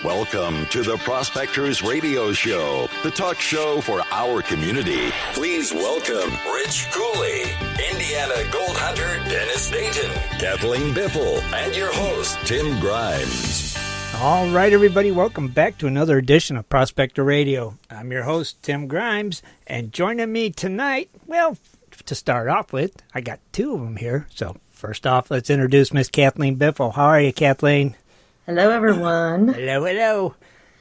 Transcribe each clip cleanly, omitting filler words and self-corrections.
Welcome to the Prospectors Radio Show, the talk show for our community. Please welcome Rich Cooley, Indiana Gold Hunter Dennis Dayton, Kathleen Biffle, and your host, Tim Grimes. All right, everybody, welcome back to another edition of Prospector Radio. I'm your host, Tim Grimes, and joining me tonight, well, to start off with, I got two of them here. So first off, let's introduce Miss Kathleen Biffle. How are you, Kathleen? Hello, everyone. Hello.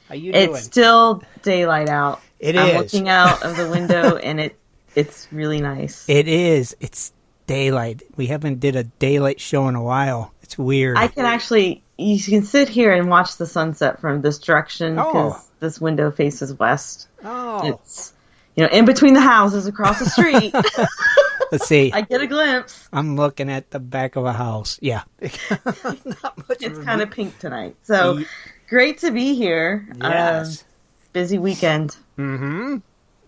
How you doing? It's still daylight out. I'm looking out of the window, and it's really nice. It is. It's daylight. We haven't did a daylight show in a while. It's weird. I can actually, you can sit here and watch the sunset from this direction because this window faces west. Oh. It's, in between the houses across the street. Let's see. I get a glimpse. I'm looking at the back of a house. Yeah. Not much. It's kind of pink tonight. So great to be here. Yes. Busy weekend. Mm-hmm.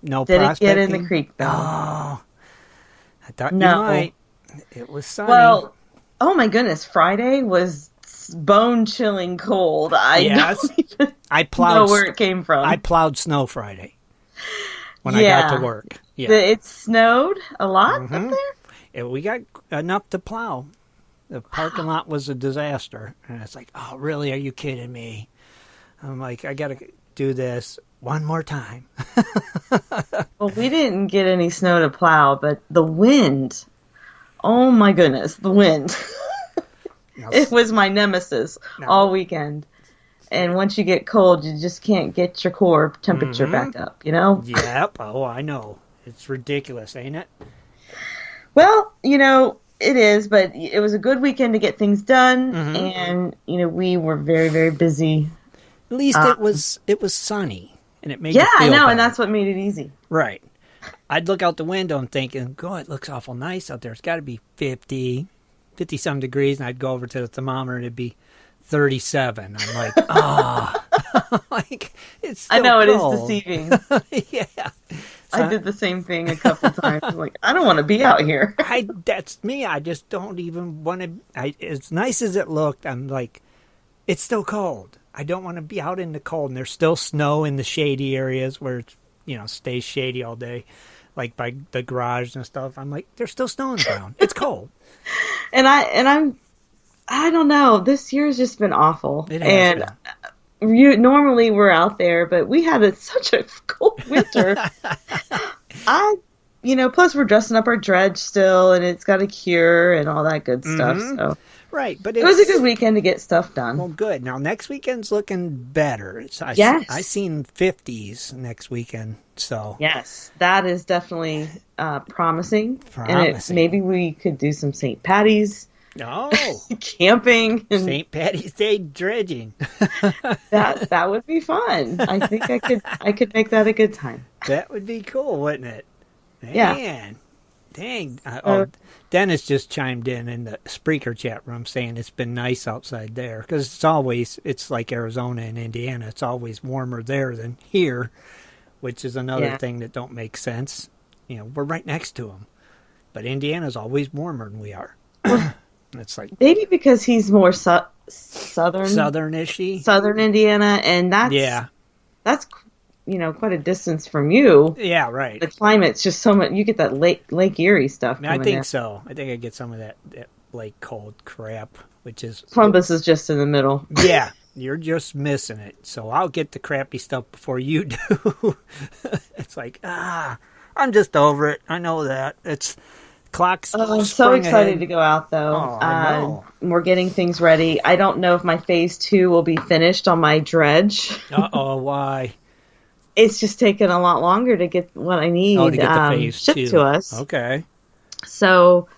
No Didn't prospecting? get in the creek, though. Oh. I thought No. you might. It was sunny. Well, oh my goodness. Friday was bone-chilling cold. I don't even know where it came from. I plowed snow Friday when I got to work. Yeah. It snowed a lot up there? Yeah, we got enough to plow. The parking lot was a disaster. And it's like, oh, really? Are you kidding me? I'm like, I got to do this one more time. Well, we didn't get any snow to plow, but the wind, oh my goodness, the wind. It was my nemesis all weekend. And once you get cold, you just can't get your core temperature back up, Yep. Oh, I know. It's ridiculous, ain't it? Well, it is, but it was a good weekend to get things done, and we were very, very busy. At least it was sunny, and it made you feel I know, better. and that's what made it easy. Right. I'd look out the window and thinking, God, it looks awful nice out there. It's got to be 50-some degrees, and I'd go over to the thermometer, and it'd be 37. I'm like, like, it's still I know, cold. it is deceiving. Yeah. I did the same thing a couple times. I'm like, I don't want to be out here. That's me. I just don't even want to. As nice as it looked, I'm like, it's still cold. I don't want to be out in the cold. And there's still snow in the shady areas where it's, stays shady all day, like by the garage and stuff. I'm like, there's still snow on the ground. It's cold. I don't know. This year's just been awful. It has been. Normally we're out there, but we had such a cold winter. Plus we're dressing up our dredge still, and it's got a cure and all that good stuff. So right, but it was a good weekend to get stuff done. Well, good. Now next weekend's looking better. I seen 50s next weekend. So yes, that is definitely promising. And maybe we could do some St. Patty's. No, camping and St. Patty's Day dredging. that would be fun. I think I could make that a good time. That would be cool, wouldn't it? Man, yeah. Dang. Dennis just chimed in the Spreaker chat room saying it's been nice outside there because it's like Arizona and Indiana. It's always warmer there than here, which is another thing that don't make sense. We're right next to them, but Indiana's always warmer than we are. It's like maybe because he's more southern-ishy, southern Indiana, and that's quite a distance from you. Yeah, right. The climate's just so much. You get that Lake Erie stuff. I think so. I think I get some of that lake cold crap, which is Columbus is just in the middle. Yeah, you're just missing it. So I'll get the crappy stuff before you do. It's like I'm just over it. I know that it's. Clocks. Oh, I'm so excited ahead. To go out, though. Oh, I know. We're getting things ready. I don't know if my phase 2 will be finished on my dredge. Why? It's just taken a lot longer to get what I need to get the phase shipped 2 to us. Okay. So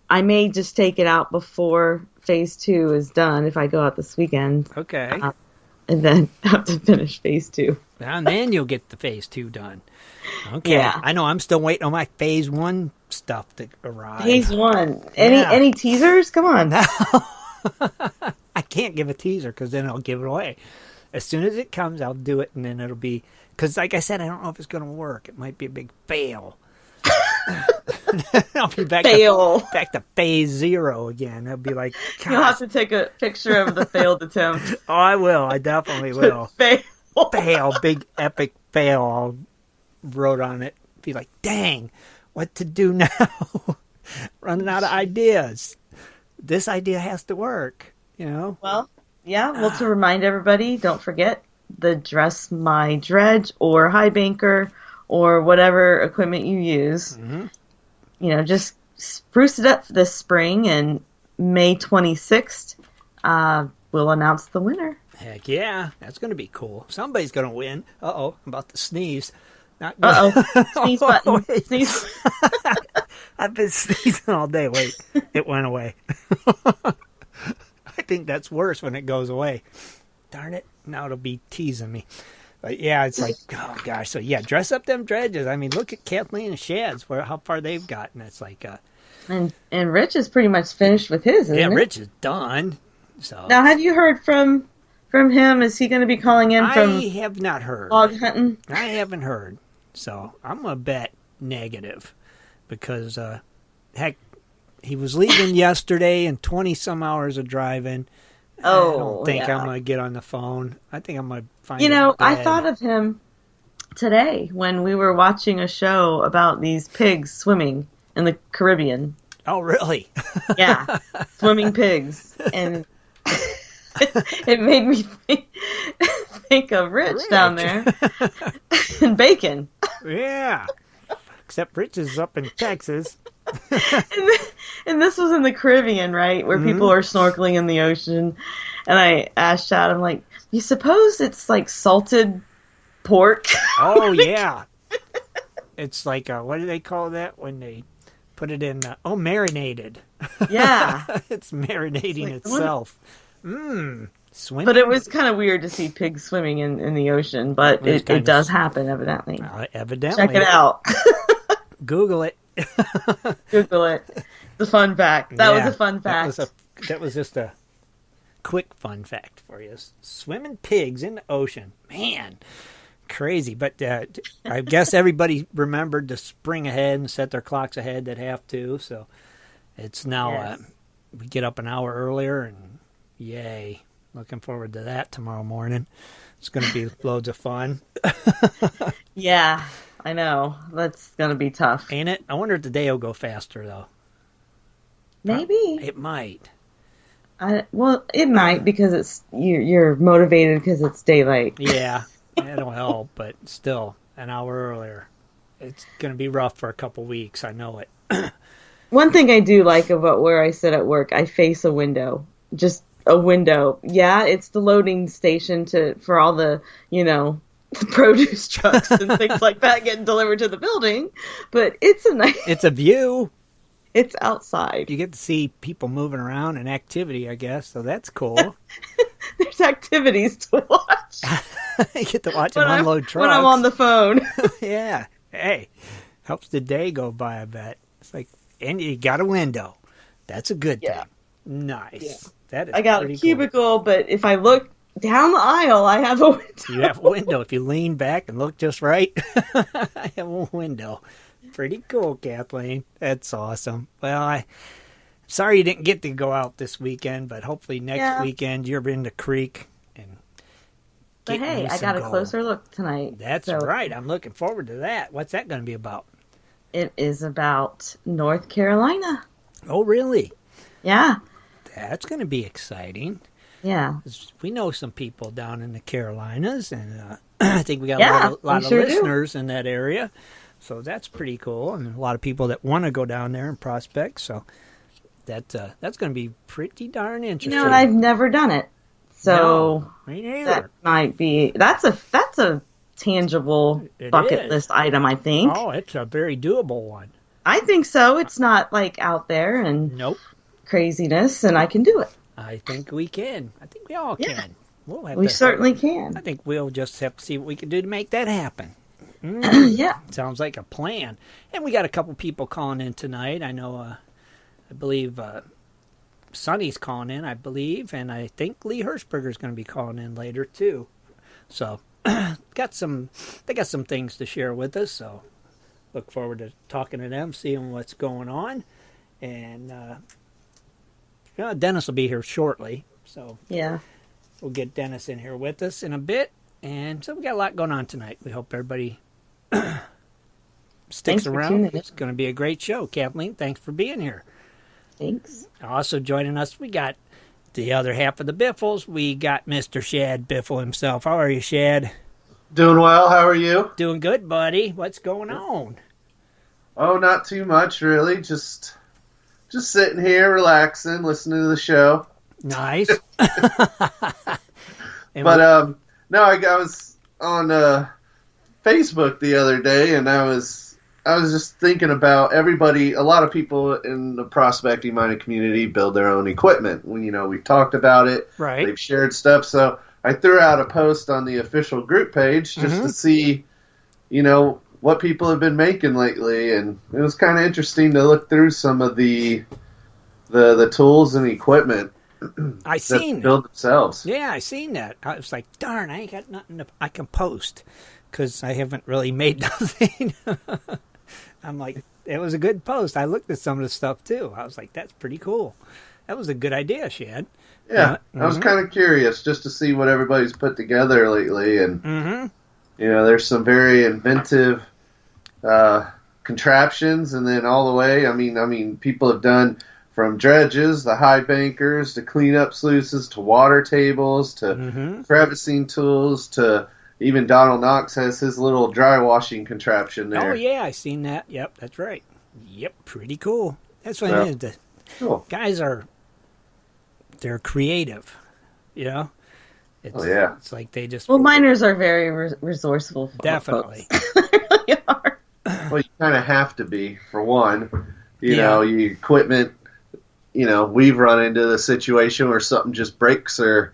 I may just take it out before phase 2 is done if I go out this weekend. Okay. And then have to finish phase 2. And then you'll get the phase 2 done. Okay. Yeah. I know. I'm still waiting on my phase 1 stuff to arrive. Phase 1. Any teasers? Come on. I can't give a teaser because then I'll give it away. As soon as it comes, I'll do it, and then it'll be... Because like I said, I don't know if it's going to work. It might be a big fail. I'll be back Fail. back to phase 0 again. I'll be like, gosh. You'll have to take a picture of the failed attempt. Oh, I will. I definitely will. Fail. Fail. Big epic fail. I'll wrote on it. Be like, dang, what to do now? Running out of ideas. This idea has to work, you know? Well, yeah. Well, to remind everybody, don't forget the Dress My Dredge or High Banker or whatever equipment you use. Mm-hmm. You know, just spruce it up this spring, and May 26th, we'll announce the winner. Heck yeah, that's going to be cool. Somebody's going to win. Uh-oh, I'm about to sneeze. Not good. Uh-oh, sneeze button. Wait. Sneeze. I've been sneezing all day. Wait, it went away. I think that's worse when it goes away. Darn it, now it'll be teasing me. But yeah, it's like, oh gosh. So yeah, dress up them dredges. I mean, look at Kathleen and Shad's, how far they've gotten. It's like, and Rich is pretty much finished with his, isn't it? Rich is done. So now, have you heard from him? Is he going to be calling in from? I have not heard. Log hunting. I haven't heard. So I'm gonna bet negative, because heck, he was leaving yesterday and 20 some hours of driving. Oh, I don't think yeah. I'm going to get on the phone. I think I'm going to find I thought of him today when we were watching a show about these pigs swimming in the Caribbean. Oh, really? Yeah, swimming pigs. And it made me think of Rich down there. And Bacon. Yeah. Except Rich is up in Texas. And this was in the Caribbean, right? Where people are snorkeling in the ocean. And I asked Shad, I'm like, you suppose it's like salted pork? Oh, yeah. It's like, what do they call that when they put it in? Marinated. Yeah. It's marinating like, itself. Swimming. But it was kind of weird to see pigs swimming in the ocean. But it does happen, evidently. Evidently. Check it out. Google it. Google it. The fun fact. That was a fun fact. That was just a quick fun fact for you. Swimming pigs in the ocean. Man, crazy. But I guess everybody remembered to spring ahead and set their clocks ahead that have to. So it's now, we get up an hour earlier, and yay. Looking forward to that tomorrow morning. It's going to be loads of fun. Yeah. I know. That's going to be tough. Ain't it? I wonder if the day will go faster, though. Maybe. It might. Well, it might, because you're motivated because it's daylight. Yeah, it'll help, but still, an hour earlier. It's going to be rough for a couple weeks. I know it. One thing I do like about where I sit at work, I face a window. Just a window. Yeah, it's the loading station for all the, the produce trucks and things like that getting delivered to the building, but it's it's a view. It's outside. You get to see people moving around and activity, I guess, so that's cool. There's activities to watch. You get to watch them unload trucks. When I'm on the phone. Yeah. Hey, helps the day go by, I bet. It's like, and you got a window. That's a good thing. Nice. Yeah. That is I got a cubicle, cool. But if I look down the aisle, I have a window. You have a window. If you lean back and look just right, I have a window. Pretty cool, Kathleen. That's awesome. Well, sorry you didn't get to go out this weekend, but hopefully next weekend you're in the creek. But hey, I got a closer look tonight. That's right. I'm looking forward to that. What's that going to be about? It is about North Carolina. Oh, really? Yeah. That's going to be exciting. Yeah. We know some people down in the Carolinas, and I think we got a lot of listeners in that area. So that's pretty cool, and a lot of people that want to go down there and prospect. So that's going to be pretty darn interesting. And I've never done it, so no, me neither. That might be that's a tangible bucket list item. I think. Oh, it's a very doable one. I think so. It's not like out there and craziness, and I can do it. I think we can. I think we all can. We certainly can. I think we'll just have to see what we can do to make that happen. Yeah. Sounds like a plan. And we got a couple people calling in tonight. I know, I believe Sonny's calling in, I believe. And I think Lee Hirschberger's going to be calling in later, too. So, they got some things to share with us. So, look forward to talking to them, seeing what's going on. And Dennis will be here shortly, so yeah, we'll get Dennis in here with us in a bit. And so we got a lot going on tonight. We hope everybody sticks around. It's going to be a great show. Kathleen, thanks for being here. Thanks. Also joining us, we got the other half of the Biffles. We got Mr. Shad Biffle himself. How are you, Shad? Doing well. How are you? Doing good, buddy. What's going on? Oh, not too much, really. Just sitting here, relaxing, listening to the show. Nice. But no, I was on Facebook the other day, and I was just thinking about everybody. A lot of people in the prospecting minded community build their own equipment. We've talked about it. Right. They've shared stuff. So I threw out a post on the official group page just to see, what people have been making lately, and it was kind of interesting to look through some of the tools and equipment. I seen build themselves. Yeah, I seen that. I was like, darn, I ain't got nothing I can post because I haven't really made nothing. I'm like, it was a good post. I looked at some of the stuff too. I was like, that's pretty cool. That was a good idea, Shad. Yeah, I was kind of curious just to see what everybody's put together lately, and there's some very inventive contraptions, and then all the way. I mean, people have done from dredges, the high bankers, to cleanup sluices, to water tables, to crevicing tools, to even Donald Knox has his little dry washing contraption there. Oh yeah, I seen that. Yep, that's right. Yep, pretty cool. That's what it is. The guys they're creative, It's, It's like they just... Well, miners are very resourceful. Definitely. They really are. Well, you kind of have to be, for one. Your equipment, we've run into the situation where something just breaks or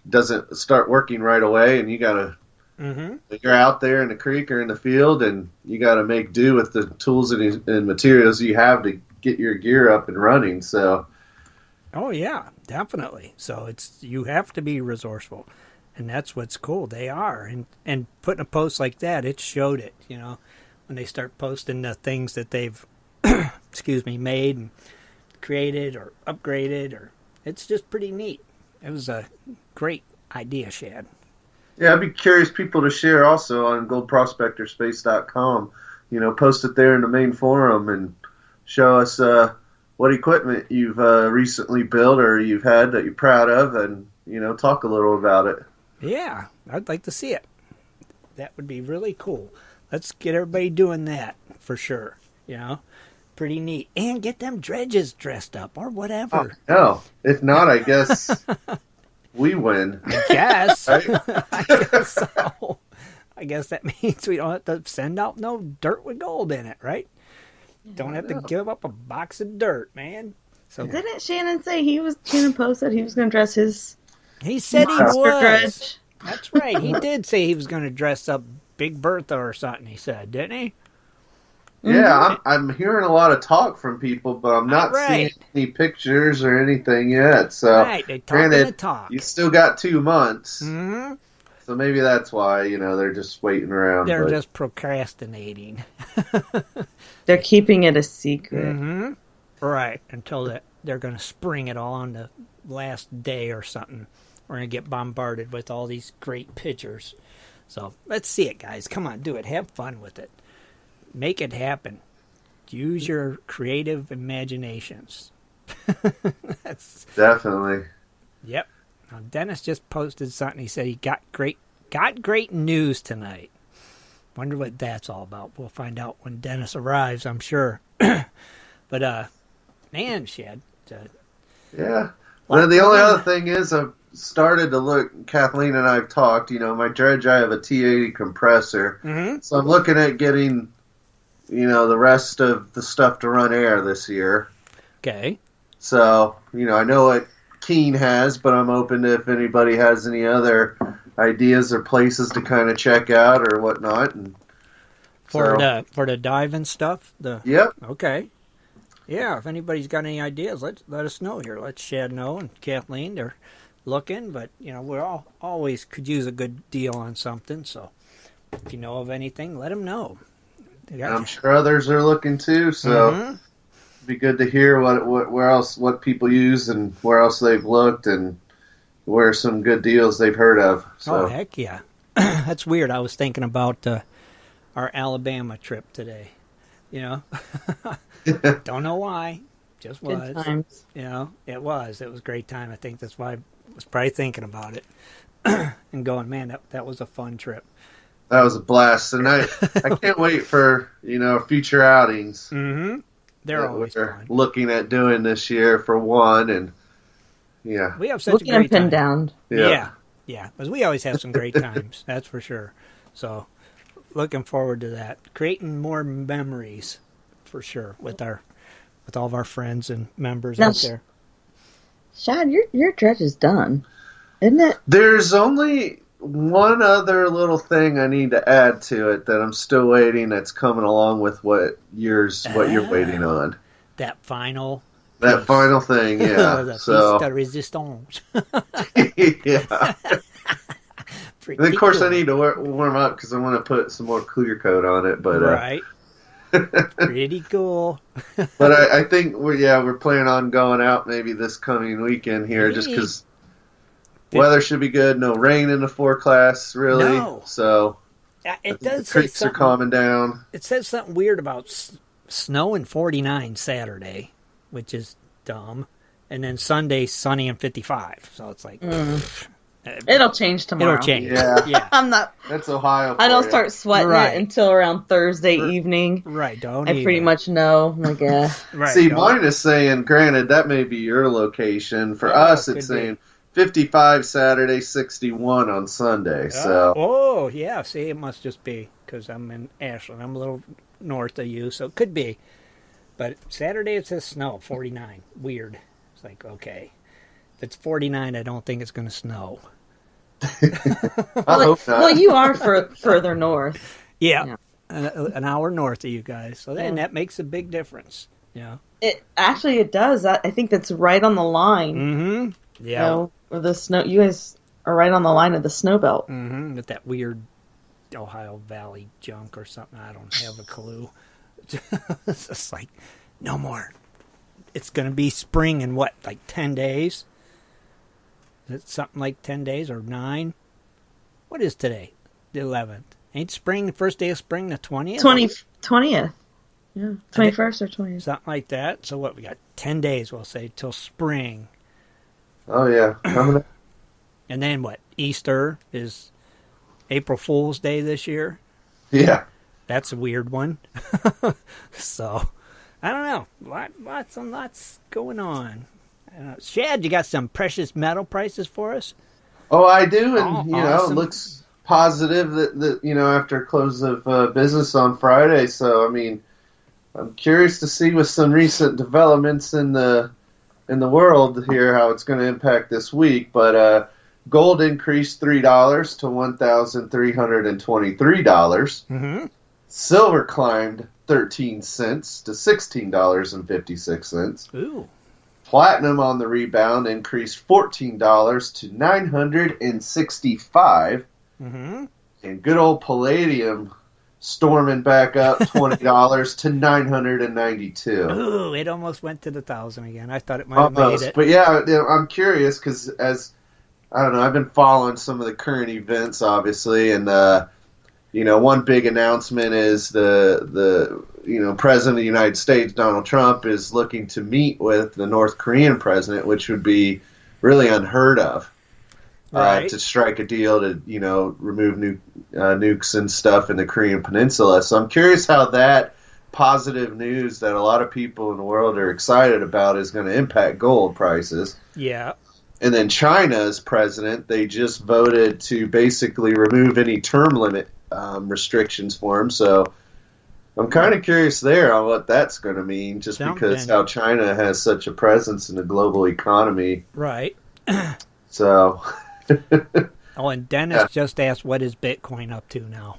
doesn't start working right away, and you got to... You're out there in the creek or in the field, and you got to make do with the tools and materials you have to get your gear up and running, so... Oh, yeah, definitely. So you have to be resourceful, and that's what's cool. They are, and putting a post like that, it showed it, when they start posting the things that they've, made and created or upgraded, it's just pretty neat. It was a great idea, Shad. Yeah, I'd be curious people to share also on goldprospectorspace.com. Post it there in the main forum and show us what equipment you've recently built or you've had that you're proud of, and talk a little about it. Yeah, I'd like to see it. That would be really cool. Let's get everybody doing that for sure. Pretty neat, and get them dredges dressed up or whatever. Oh, no, if not, I guess we win. I guess. Right? I guess so. I guess that means we don't have to send out no dirt with gold in it, right? Don't have to give up a box of dirt, man. So didn't Shannon say Shannon posted he was going to dress his... He said he was. Dredge. That's right. He did say he was going to dress up Big Bertha or something, he said, didn't he? Yeah, I'm hearing a lot of talk from people, but I'm not seeing any pictures or anything yet. So, they talk. You still got 2 months. Mm-hmm. So maybe that's why, they're just waiting around. They're just procrastinating. They're keeping it a secret. Mm-hmm. Right, until they're going to spring it all on the last day or something. We're going to get bombarded with all these great pictures. So let's see it, guys. Come on, do it. Have fun with it. Make it happen. Use your creative imaginations. Definitely. Yep. Now, Dennis just posted something. He said he got great news tonight. Wonder what that's all about. We'll find out when Dennis arrives, I'm sure. But man, Shad. Yeah. Well, the only other thing is I've started to look. Kathleen and I've talked. My dredge, I have a T80 compressor, so I'm looking at getting, the rest of the stuff to run air this year. Okay. So I know what Keene has, but I'm open to if anybody has any other ideas or places to kind of check out or whatnot. And for the dive and stuff. Yep. Okay. Yeah, if anybody's got any ideas, let us know here. Let Shad know and Kathleen. They're looking, but we all always could use a good deal on something. So if you know of anything, let them know. I'm sure others are looking too. So it'd be good to hear what people use and where else they've looked and where some good deals they've heard of. So. Oh, heck yeah. That's weird. I was thinking about our Alabama trip today. Don't know why. Just was. Good times. It was. It was a great time. I think that's why I was probably thinking about it and going, man, that was a fun trip. That was a blast. And I can't wait for, future outings. Mm-hmm. They're always fun. Looking at doing this year for one. And, yeah. We have such a great time. Down. Yeah. Because we always have some great times. That's for sure. So, looking forward to that. Creating more memories, for sure, with all of our friends and members out there. Shad, your dredge is done, isn't it? There's only one other little thing I need to add to it that I'm still waiting. That's coming along with what you're waiting on. That final thing, yeah. The so piece de resistance. yeah. And of course, I need to warm up because I want to put some more clear coat on it. But right. Pretty cool. But I think we're planning on going out maybe this coming weekend here, just because weather should be good. No rain in the forecast, really. No. So it does. The creeks are calming down. It says something weird about snow and 49 Saturday, which is dumb, and then Sunday sunny and 55. So it's like. It'll change tomorrow. It'll change. Yeah. I'm not. That's Ohio. I don't start sweating it until around Thursday evening. Right. I pretty much know. Like, right. See, mine is saying, granted, that may be your location. For us, it's saying 55 Saturday, 61 on Sunday. So. Oh, yeah. See, it must just be because I'm in Ashland. I'm a little north of you, so it could be. But Saturday it says snow, 49. Weird. It's like, okay. If it's 49, I don't think it's going to snow. I hope not. Well, you are further north. Yeah. An hour north of you guys. So then that makes a big difference. Yeah. It does. I think that's right on the line. Mm-hmm. Yeah. Or the snow. You guys are right on the line of the snow belt. Mm-hmm. With that weird Ohio Valley junk or something. I don't have a clue. It's just like, no more. It's going to be spring in what, like 10 days? Is it something like 10 days or 9? What is today? The 11th. Ain't spring the first day of spring the 20th? 20th. Yeah. 21st or 20th. Something like that. So what, we got 10 days, we'll say, till spring. Oh, yeah. And then what? Easter is April Fool's Day this year? Yeah. That's a weird one. So, I don't know. Lots and lots going on. Shad, you got some precious metal prices for us? Oh, I do, and awesome. It looks positive that after close of business on Friday. So, I mean, I'm curious to see with some recent developments in the world here how it's going to impact this week. But gold increased $3 to $1,323. Mm-hmm. Silver climbed 13 cents to $16.56. Ooh. Platinum on the rebound increased $14 to $965. Mm-hmm. And good old palladium storming back up $20 to $992. Ooh, it almost went to the 1,000 again. I thought it might have made it. But yeah, I'm curious because I don't know, I've been following some of the current events, obviously, and one big announcement is the President of the United States, Donald Trump, is looking to meet with the North Korean president, which would be really unheard of. Right. To strike a deal to, remove nukes and stuff in the Korean Peninsula. So I'm curious how that positive news that a lot of people in the world are excited about is going to impact gold prices. Yeah. And then China's president, they just voted to basically remove any term limit restrictions for him. So I'm kind of curious there on what that's going to mean, just because how China has such a presence in the global economy. Right. So... Oh, and Dennis just asked, what is Bitcoin up to now?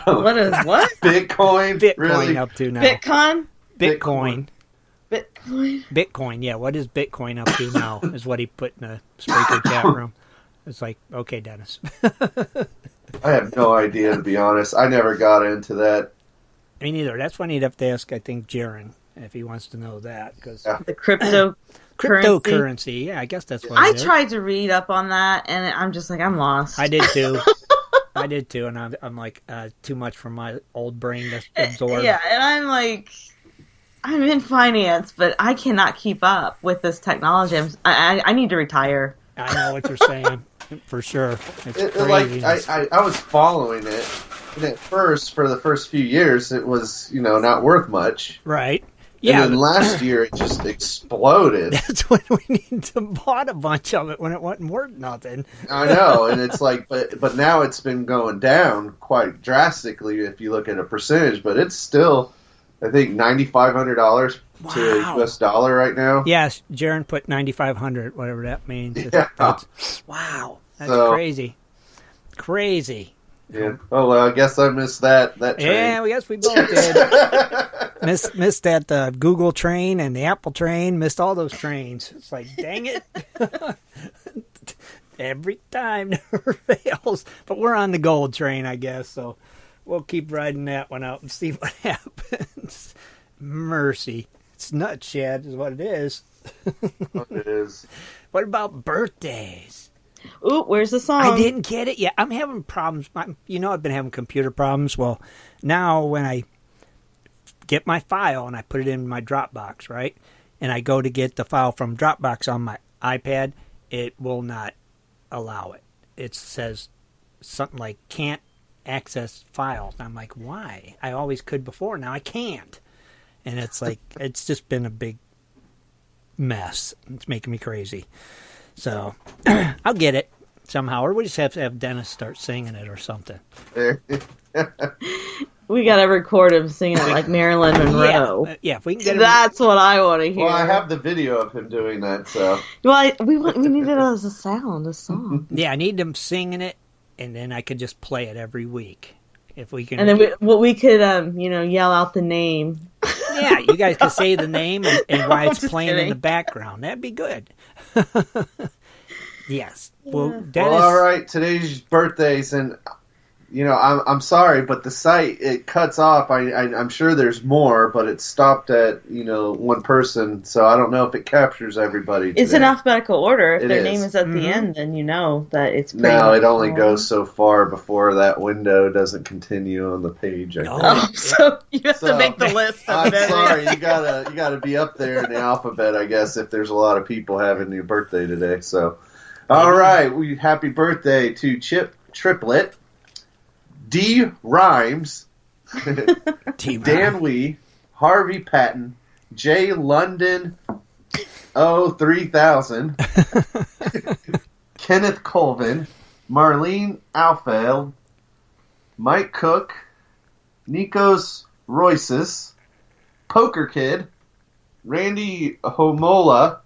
What is what? Bitcoin really? Up to now? Bitcoin? Bitcoin, yeah. What is Bitcoin up to now is what he put in the speaker chat room. It's like, okay, Dennis. I have no idea, to be honest. I never got into that. Me neither. That's when you'd have to ask, I think, Jaron, if he wants to know that. Cause the cryptocurrency. Yeah, I guess that's what I tried to read up on that, and I'm just like, I'm lost. I did too. And I'm like, too much for my old brain to absorb. Yeah, and I'm like, I'm in finance, but I cannot keep up with this technology. I need to retire. I know what you're saying, for sure. It's crazy. I was following it, and at first, for the first few years, it was, not worth much. Right. Yeah. And then last year, it just exploded. That's when we need to bought a bunch of it, when it wasn't worth nothing. I know, and it's like, but now it's been going down quite drastically if you look at a percentage, but it's still, I think, $9,500 to a US dollar right now. Yes, Jaron put 9,500, whatever that means. Yeah. Wow, that's crazy. Crazy. Yeah. Oh, well, I guess I missed that train. Yeah, I guess we both did. missed that Google train and the Apple train. Missed all those trains. It's like, dang it. Every time, never fails. But we're on the gold train, I guess, so we'll keep riding that one out and see what happens. Mercy. It's nuts, Shad, is what it is. What it is. What about birthdays? Ooh, where's the song? I didn't get it yet. I'm having problems. I've been having computer problems. Well, now when I get my file and I put it in my Dropbox, right? And I go to get the file from Dropbox on my iPad, it will not allow it. It says something like, can't access files. I'm like, why? I always could before. Now I can't. And it's like, it's just been a big mess. It's making me crazy. So, I'll get it somehow. Or we just have to have Dennis start singing it or something. We got to record him singing it like Marilyn Monroe. Yeah, if we can get him. That's what I want to hear. Well, I have the video of him doing that, so. Well, we need it as a song. Yeah, I need him singing it, and then I could just play it every week. If we can. And then we could, yell out the name. Yeah, you guys could say the name and why it's playing kidding. in the background. That'd be good. Yes. Well, Dennis. Well, all right. Today's birthdays, and I'm sorry, but the site, it cuts off. I'm sure there's more, but it stopped at one person, so I don't know if it captures everybody. It's today. in alphabetical order. If their is. name is at the end, then you know that it's. No, it only goes so far before that window doesn't continue on the page. So you have to make the list. I'm sorry, you gotta be up there in the alphabet, I guess, if there's a lot of people having your birthday today. So, all right, happy birthday to Chip Triplett, D. Rhymes, Dan Wee, Harvey Patton, J. London, 3000, Kenneth Colvin, Marlene Alfeld, Mike Cook, Nikos Royces, Poker Kid, Randy Homola,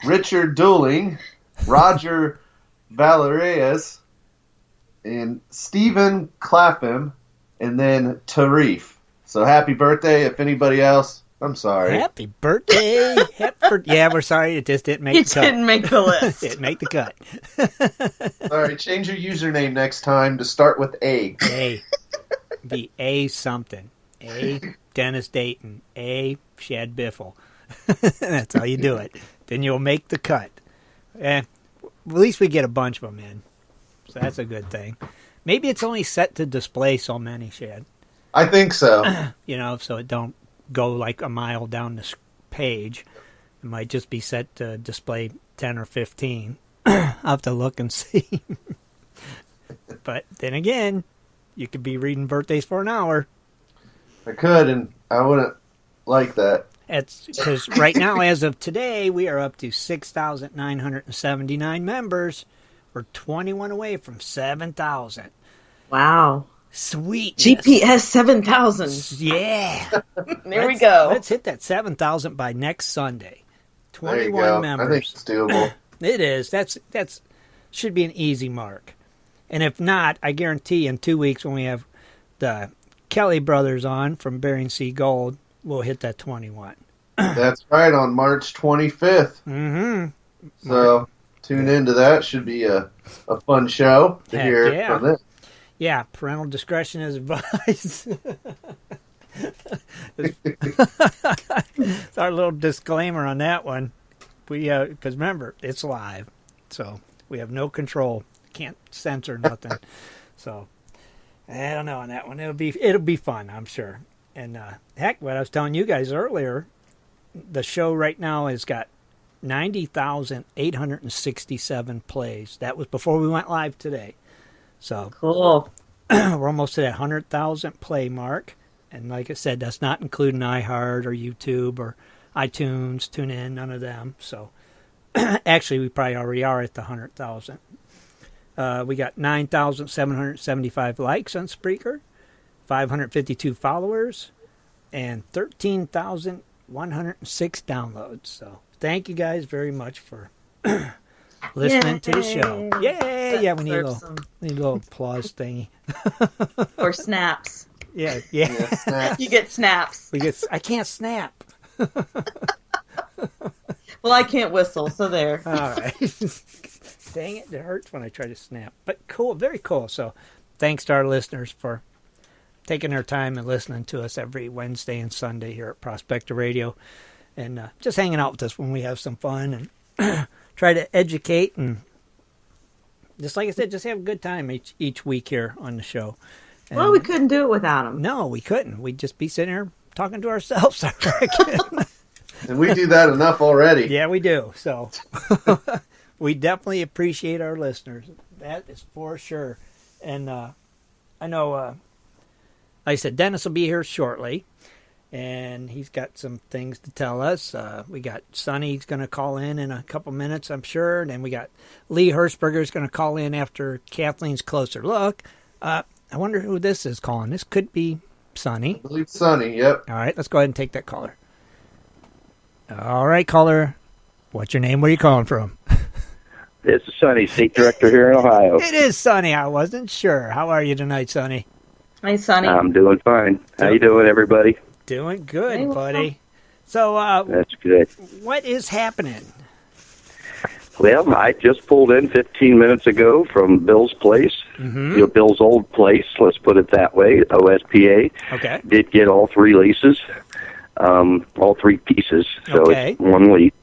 Richard Dooling, Roger Valerias, and Stephen Clapham, and then Tarif. So happy birthday. If anybody else, I'm sorry. Happy birthday. Yeah, we're sorry. It just didn't make the cut. It didn't make the list. It didn't make the cut. Sorry, change your username next time to start with A. A. Be A something. A. Dennis Dayton. A. Shad Biffle. That's how you do it. Then you'll make the cut. At least we get a bunch of them in. So that's a good thing. Maybe it's only set to display so many, Shad. I think so. So it don't go like a mile down the page. It might just be set to display 10 or 15. I'll have to look and see. But then again, you could be reading birthdays for an hour. I could, and I wouldn't like that. It's because right now, as of today, we are up to 6,979 members. We're 21 away from 7,000. Wow. Sweet. GPS 7,000. Yeah. There we go. Let's hit that 7,000 by next Sunday. 21 there you go. members. I think it's doable. It is. That's should be an easy mark. And if not, I guarantee in 2 weeks when we have the Kelly brothers on from Bering Sea Gold, we'll hit that 21. That's right, on March 25th. Mm-hmm. So tune into that. Should be a fun show to hear from this. Yeah, parental discretion is advised. It's our little disclaimer on that one. Because remember, it's live, so we have no control. Can't censor nothing. So I don't know on that one. It'll be fun, I'm sure. And heck, what I was telling you guys earlier, the show right now has got 90,867 plays. That was before we went live today. So Cool. We're almost to that 100,000 play mark. And like I said, that's not including iHeart or YouTube or iTunes, TuneIn, none of them. So actually, we probably already are at the 100,000. We got 9,775 likes on Spreaker, 552 followers, and 13,106 downloads. So thank you guys very much for listening to the show. Yay! Yeah, we need a little applause thingy. Or snaps. Yeah. Snaps. You get snaps. I can't snap. Well, I can't whistle, so there. All right. Dang it hurts when I try to snap. But cool, very cool. So thanks to our listeners for taking their time and listening to us every Wednesday and Sunday here at Prospector Radio. And just hanging out with us when we have some fun and try to educate. And just like I said, just have a good time each week here on the show. And, well, we couldn't do it without them. No, we couldn't. We'd just be sitting here talking to ourselves, I reckon. And we do that enough already. Yeah, we do. So we definitely appreciate our listeners. That is for sure. And I know, like I said, Dennis will be here shortly. And he's got some things to tell us. We got Sonny's going to call in a couple minutes, I'm sure. And then we got Lee Hershberger's going to call in after Kathleen's closer look. I wonder who this is calling. This could be Sonny. I believe Sonny, yep. All right, let's go ahead and take that caller. All right, caller. What's your name? Where are you calling from? This is Sonny, state director here in Ohio. It is Sonny. I wasn't sure. How are you tonight, Sonny? Hi, Sonny. I'm doing fine. How you doing, everybody? Doing good, Hey, buddy. So, That's good. what is happening? Well, I just pulled in 15 minutes ago from Bill's place, Bill's old place, let's put it that way, OSPA. Okay. Did get all three leases, all three pieces, so Okay. it's one lease.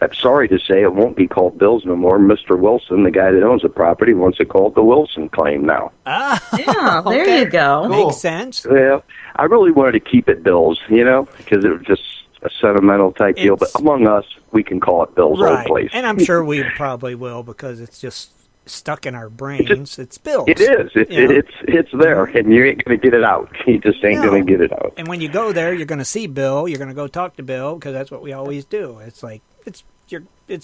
I'm sorry to say it won't be called Bill's no more. Mr. Wilson, the guy that owns the property, wants it called the Wilson claim now. Yeah, there Okay. you go. Cool. Makes sense. Well, I really wanted to keep it Bill's, because it was just a sentimental type deal. But among us, we can call it Bill's old Right. place. And I'm sure we probably will because it's just stuck in our brains. It's Bill's. It is. It's there, and you ain't going to get it out. You just ain't No. going to get it out. And when you go there, you're going to see Bill. You're going to go talk to Bill because that's what we always do. It's like, it's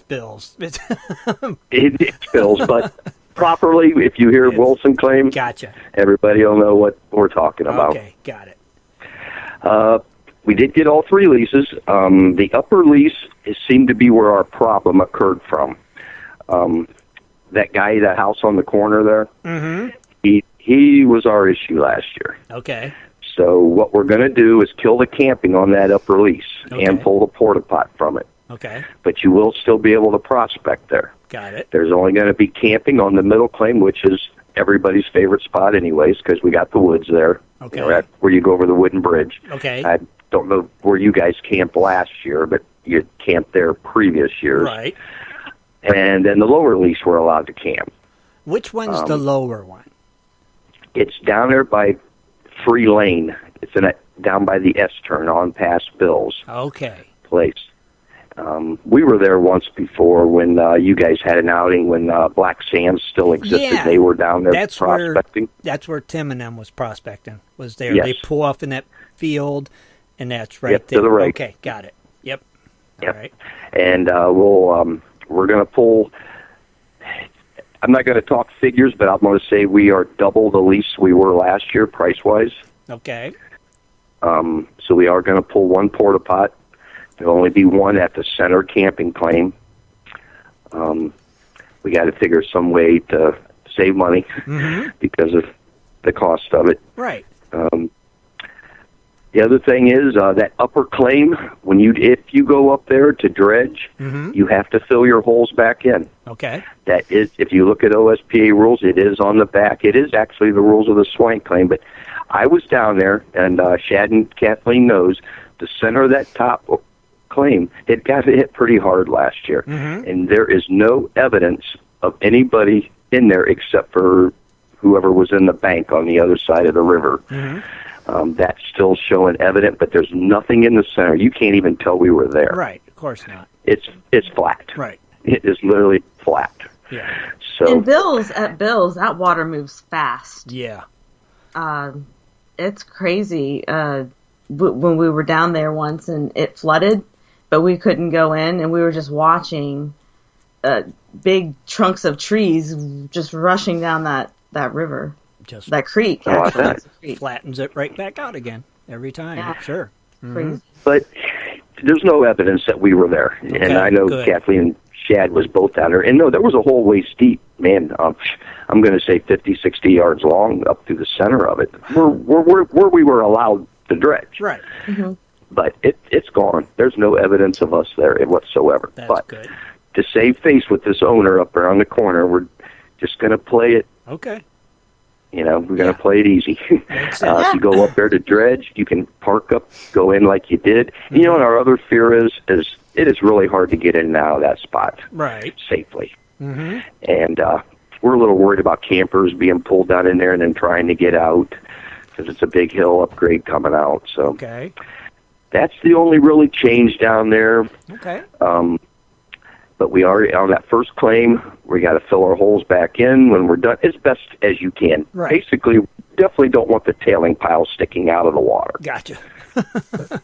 Bill's. It's Bill's, but properly, if you hear Wilson claim, Gotcha. everybody will know what we're talking about. Okay, got it. We did get all three leases. The upper lease seemed to be where our problem occurred from. That guy, that house on the corner there, he was our issue last year. Okay. So what we're going to do is kill the camping on that upper lease and pull the porta pot from it. Okay. But you will still be able to prospect there. Got it. There's only going to be camping on the middle claim, which is everybody's favorite spot anyways, because we got the woods there. Okay. Right where you go over the wooden bridge. Okay. I don't know where you guys camped last year, but you camped there previous years. Right. And then the lower lease we're allowed to camp. Which one's the lower one? It's down there by Free Lane. It's down by the S-turn on past Bill's Okay. place. We were there once before when you guys had an outing when Black Sands still existed. Yeah. They were down there That's prospecting. That's where Tim and them was prospecting. Was there? Yes. They pull off in that field, and that's right Yep, to there. the right. Okay, got it. Yep. Yep. All right. And we're going to pull. I'm not going to talk figures, but I'm going to say we are double the lease we were last year, price-wise. Okay. So we are going to pull one porta pot. There'll only be one at the center camping claim. We got to figure some way to save money because of the cost of it. Right. The other thing is that upper claim, if you go up there to dredge, you have to fill your holes back in. Okay. That is, if you look at OSPA rules, it is on the back. It is actually the rules of the swank claim. But I was down there, and Shad and Kathleen knows, the center of that top claim, it got hit pretty hard last year. And there is no evidence of anybody in there except for whoever was in the bank on the other side of the river. That's still showing evident, but there's nothing in the center. You can't even tell we were there. Right, of course not. It's flat. Right. It is literally flat. Yeah. So And Bill's, that water moves fast. Yeah. It's crazy. When we were down there once and it flooded, but we couldn't go in, and we were just watching big trunks of trees just rushing down that river. Just that creek. Flattens it right back out again every time. Yeah. Sure. Crazy. But there's no evidence that we were there. Okay, and I know Kathleen and Shad was both down there. And no, there was a whole waist deep, man. I'm going to say 50, 60 yards long up through the center of it. Where we were allowed to dredge. Right. But it's gone. There's no evidence of us there whatsoever. That's good. To save face with this owner up there on the corner, we're just going to play it. Okay. We're going to play it easy. If you go up there to dredge, you can park up, go in like you did. And our other fear is it is really hard to get in and out of that spot safely. And we're a little worried about campers being pulled down in there and then trying to get out because it's a big hill upgrade coming out. So that's the only really change down there. Okay. But we are on that first claim. We got to fill our holes back in when we're done as best as you can. Right. Basically, definitely don't want the tailing pile sticking out of the water. Gotcha.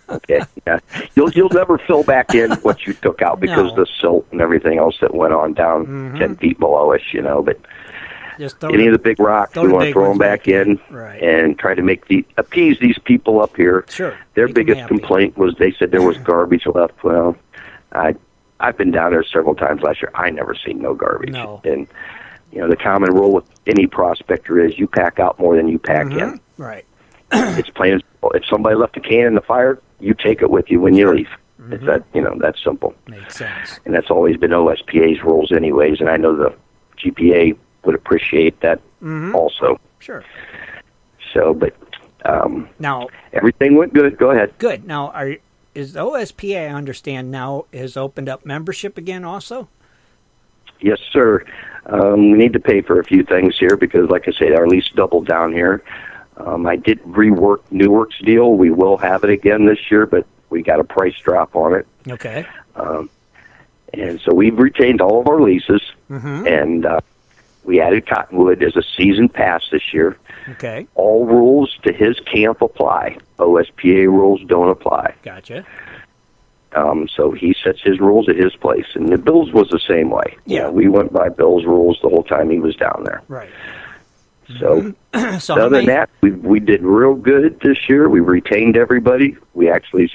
Okay. Yeah. You'll never fill back in what you took out because the silt and everything else that went on down 10 feet below us. But just any of the big rocks, we want to throw them back in and try to appease these people up here. Sure. Their biggest complaint was they said there was garbage left. Well, I've been down there several times last year. I never seen no garbage. No. And, the common rule with any prospector is you pack out more than you pack in. Right. It's plain as simple. If somebody left a can in the fire, you take it with you when you leave. It's that, that's simple. Makes sense. And that's always been OSPA's rules anyways, and I know the GPA would appreciate that also. Sure. So, but now everything went good. Go ahead. Good. Now, is the OSPA, I understand now, has opened up membership again also? Yes, sir. We need to pay for a few things here because, like I say, our lease doubled down here. I did rework Newark's deal. We will have it again this year, but we got a price drop on it. Okay. And so we've retained all of our leases, and we added Cottonwood as a season pass this year. Okay. All rules to his camp apply. OSPA rules don't apply. Gotcha. So he sets his rules at his place. And the Bills was the same way. Yeah. We went by Bill's rules the whole time he was down there. Right. So, other than that, we did real good this year. We retained everybody. We actually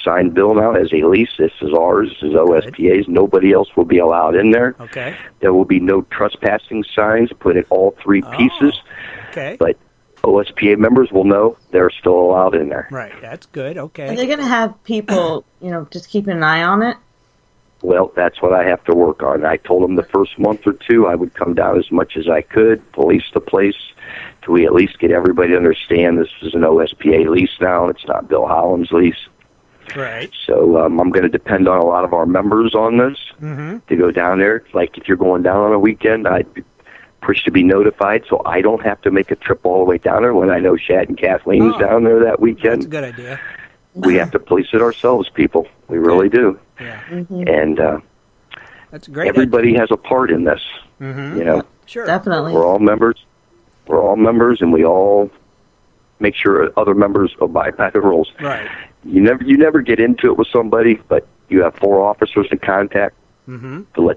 signed Bill now as a lease. This is ours. This is OSPA's. Nobody else will be allowed in there. Okay. There will be no trespassing signs put in all three pieces. Okay. But OSPA members will know they're still allowed in there. Right. That's good. Okay. Are they going to have people, just keeping an eye on it? Well, that's what I have to work on. I told them the first month or two I would come down as much as I could, police the place, till we at least get everybody to understand this is an OSPA lease now. It's not Bill Holland's lease. Right. So I'm going to depend on a lot of our members on this to go down there. Like if you're going down on a weekend, I'd push to be notified so I don't have to make a trip all the way down there when I know Shad and Kathleen's down there that weekend. That's a good idea. We have to police it ourselves, people. We really do. Yeah. And that's a great everybody has a part in this. Sure. Definitely. We're all members, and we all make sure other members abide by the rules. Right. You never get into it with somebody, but you have 4 officers in contact to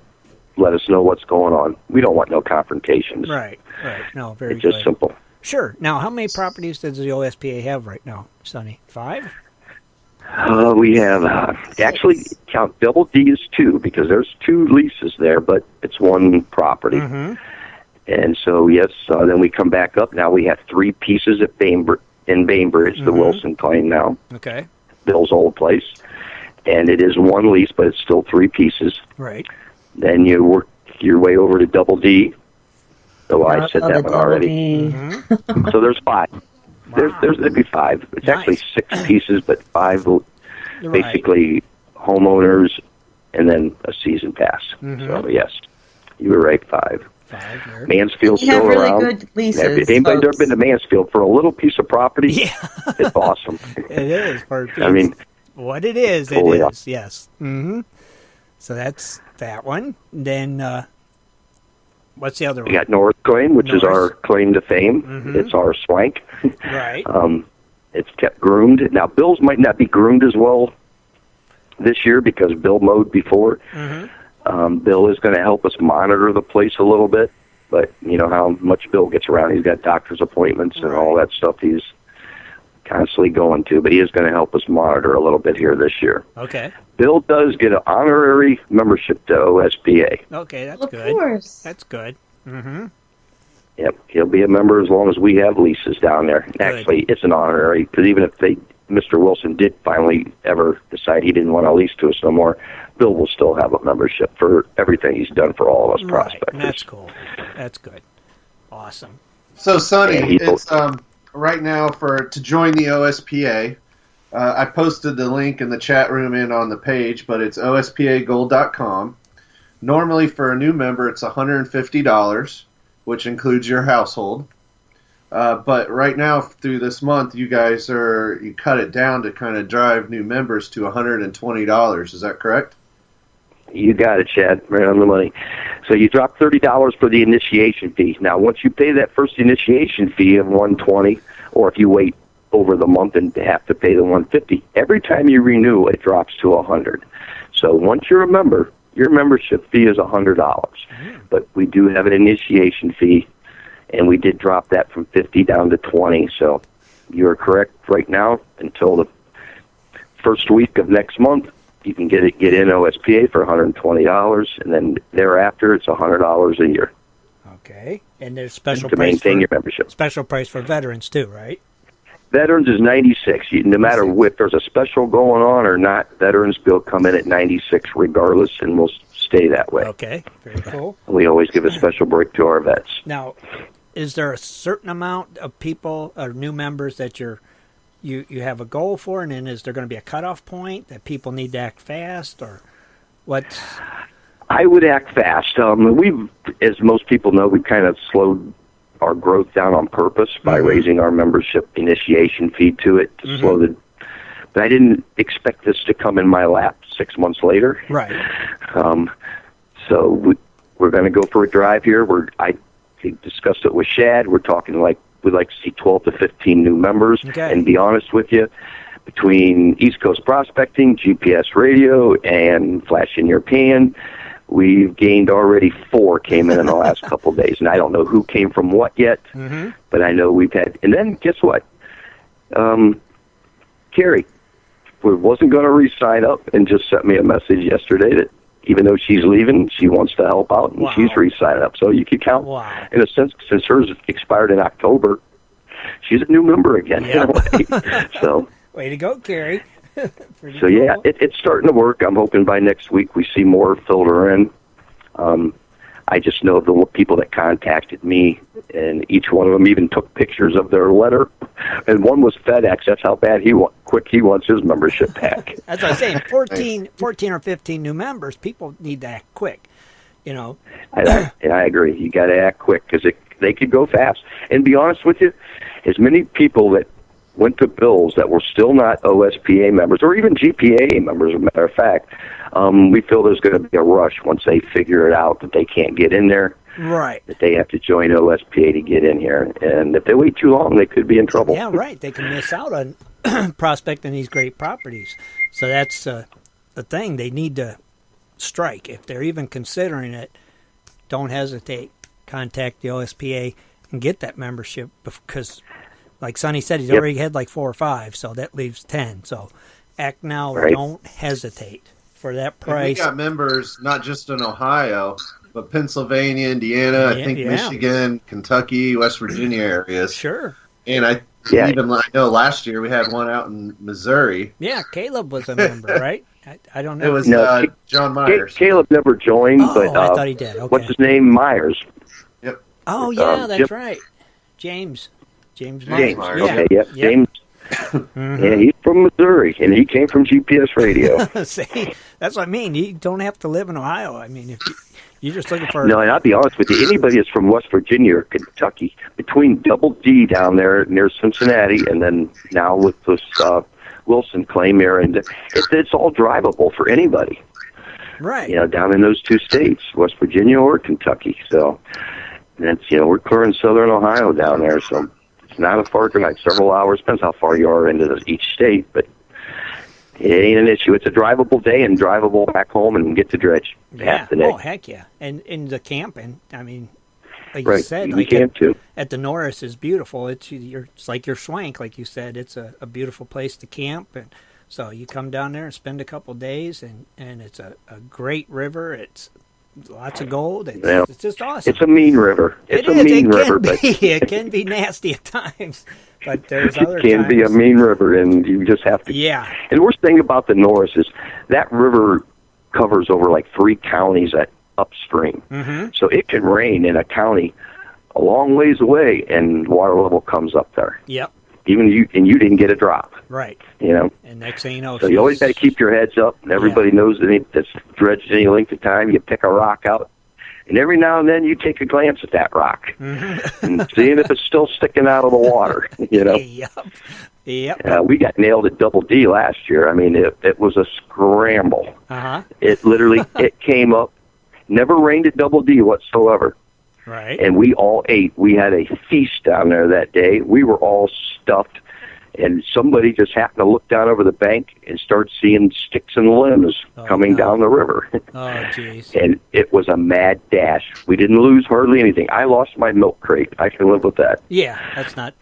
let us know what's going on. We don't want no confrontations. Right. No, very good. It's just simple. Sure. Now, how many properties does the OSPA have right now, Sonny? 5? We have, actually, count double D as 2 because there's 2 leases there, but it's 1 property. And so, yes, then we come back up. Now we have 3 pieces at in Bainbridge, the Wilson claim now. Okay. Bill's old place. And it is one lease, but it's still 3 pieces. Right. Then you work your way over to Double D. So I said that one already. So there's 5. Wow. There'd be 5. It's actually 6 pieces, but 5 basically homeowners and then a season pass. So yes, you were right, 5. Mansfield's still really around. Good leases, if anybody's ever been to Mansfield for a little piece of property, it's awesome. It is. I mean, what it is, it is. Awesome. Yes. So that's that one. Then what's the other one? We got North Claim, which is our claim to fame. It's our swank. Right. It's kept groomed. Now, Bill's might not be groomed as well this year because Bill mowed before. Bill is going to help us monitor the place a little bit, but you know how much Bill gets around. He's got doctor's appointments and all that stuff he's constantly going to, but he is going to help us monitor a little bit here this year. Okay. Bill does get an honorary membership to OSPA. Okay, that's good. Of course. That's good. Yep, he'll be a member as long as we have leases down there. Good. Actually, it's an honorary, because even if Mr. Wilson did finally ever decide he didn't want to lease to us no more, Bill will still have a membership for everything he's done for all of us prospectors. That's cool. That's good. Awesome. So, Sonny, it's right now to join the OSPA. I posted the link in the chat room and on the page, but it's ospagold.com. Normally, for a new member, it's $150, which includes your household. But right now, through this month, you guys you cut it down to kind of drive new members to $120. Is that correct? You got it, Shad. Right on the money. So you drop $30 for the initiation fee. Now, once you pay that first initiation fee of $120, or if you wait over the month and have to pay the $150, every time you renew, it drops to $100. So once you're a member, your membership fee is $100. But we do have an initiation fee, and we did drop that from $50 down to $20. So you're correct right now until the first week of next month. You can get in OSPA for $120, and then thereafter it's $100 a year. Okay, and there's special to price maintain your membership. Special price for veterans too, right? Veterans is $96. No matter if there's a special going on or not, veterans will come in at $96 regardless, and we'll stay that way. Okay, very cool. We always give a special break to our vets. Now, is there a certain amount of people or new members that you have a goal for, and then is there going to be a cutoff point that people need to act fast, or what? I would act fast. We've, as most people know, we kind of slowed our growth down on purpose by raising our membership initiation fee to it to slow the. But I didn't expect this to come in my lap 6 months later. Right. So we're going to go for a drive here. I discussed it with Shad. We're talking we'd like to see 12 to 15 new members. Okay. And be honest with you, between East Coast Prospecting, GPS Radio, and Flash in Your Pan, we've gained already 4 came in the last couple of days. And I don't know who came from what yet, but I know we've had. And then guess what? Carrie wasn't going to re-sign up and just sent me a message yesterday that even though she's leaving, she wants to help out, and she's re-signed up. So you can count, in a sense, since hers expired in October, she's a new member again. Yep. In a way. So, way to go, Carrie. So, yeah, it's starting to work. I'm hoping by next week we see more filter in. I just know the people that contacted me, and each one of them even took pictures of their letter. And one was FedEx. That's how bad quick he wants his membership back. That's what I'm saying. 14 or 15 new members. People need to act quick. You know. I agree. You got to act quick because they could go fast. And be honest with you, as many people that went to Bills that were still not OSPA members or even GPA members, as a matter of fact, we feel there's going to be a rush once they figure it out that they can't get in there. Right. That they have to join OSPA to get in here. And if they wait too long, they could be in trouble. Yeah, right. They can miss out on prospecting these great properties. So that's the thing. They need to strike. If they're even considering it, don't hesitate. Contact the OSPA and get that membership because, like Sonny said, he's already had 4 or 5, so that leaves 10. So act now. Right. Don't hesitate for that price. And we got members not just in Ohio, but Pennsylvania, Indiana, I think Michigan, Kentucky, West Virginia areas. Sure. And Yeah. Even I know last year we had one out in Missouri. Yeah, Caleb was a member, right? I don't know. It was John Myers. Caleb never joined, but I thought he did. Okay. What's his name? Myers. Yep. Oh yeah, that's right. James Myers. Myers. Okay, yep. James. Mm-hmm. Yeah, he's from Missouri, and he came from GPS Radio. See, that's what I mean. You don't have to live in Ohio. I mean, if you're just looking for... No, and I'll be honest with you, anybody that's from West Virginia or Kentucky, between Double D down there near Cincinnati, and then now with this Wilson claim here, and it's all drivable for anybody. Right. You know, down in those two states, West Virginia or Kentucky. So, and it's, you know, we're clear in southern Ohio down there, so it's not a far drive. Several hours, depends how far you are into each state, but it ain't an issue. It's a drivable day and drivable back home and get to dredge half the day. Oh, heck yeah. And in the camping, I mean, like right. you said, We like can too. At the Norris is beautiful. It's like your Swank, like you said. It's a beautiful place to camp, and so you come down there and spend a couple days, and it's a great river. It's lots of gold. It's just awesome. It's a mean river. It's a mean river, but it can be nasty at times. But there's other times. It can be a mean river, and you just have to. Yeah. And the worst thing about the Norris is that river covers over like 3 counties upstream. Mm-hmm. So it can rain in a county a long ways away, and water level comes up there. Yep. Even you didn't get a drop. Right. You know. And next thing you know, so you always got to keep your heads up, and everybody knows that's dredged any length of time. You pick a rock out, and every now and then you take a glance at that rock and seeing if it's still sticking out of the water. You know. Yep. We got nailed at Double D last year. I mean, it was a scramble. Uh-huh. It literally it came up. Never rained at Double D whatsoever. Right. And we all ate. We had a feast down there that day. We were all stuffed, and somebody just happened to look down over the bank and start seeing sticks and limbs coming down the river. Oh, jeez. And it was a mad dash. We didn't lose hardly anything. I lost my milk crate. I can live with that. Yeah,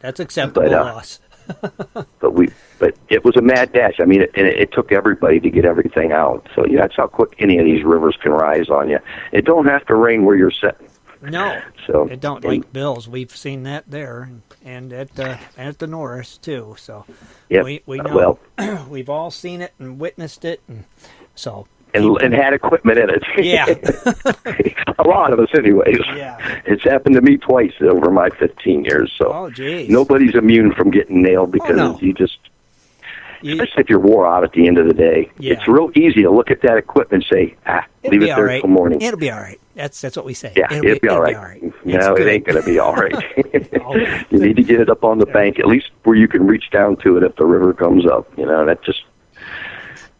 that's acceptable loss. But it was a mad dash. I mean, it took everybody to get everything out. So that's how quick any of these rivers can rise on you. It don't have to rain where you're sitting. No, so it don't like Bill's. We've seen that there, and at the Norris too. So we know we've all seen it and witnessed it, and so and had equipment in it. Yeah, a lot of us, anyways. Yeah, it's happened to me twice over my 15 years. So nobody's immune from getting nailed because you just. Especially if you're wore out at the end of the day. Yeah. It's real easy to look at that equipment and say, leave it there till morning. It'll be all right. That's what we say. Yeah, it'll be all right. No, it ain't going to be all right. You need to get it up on the bank, at least where you can reach down to it if the river comes up. You know, that just...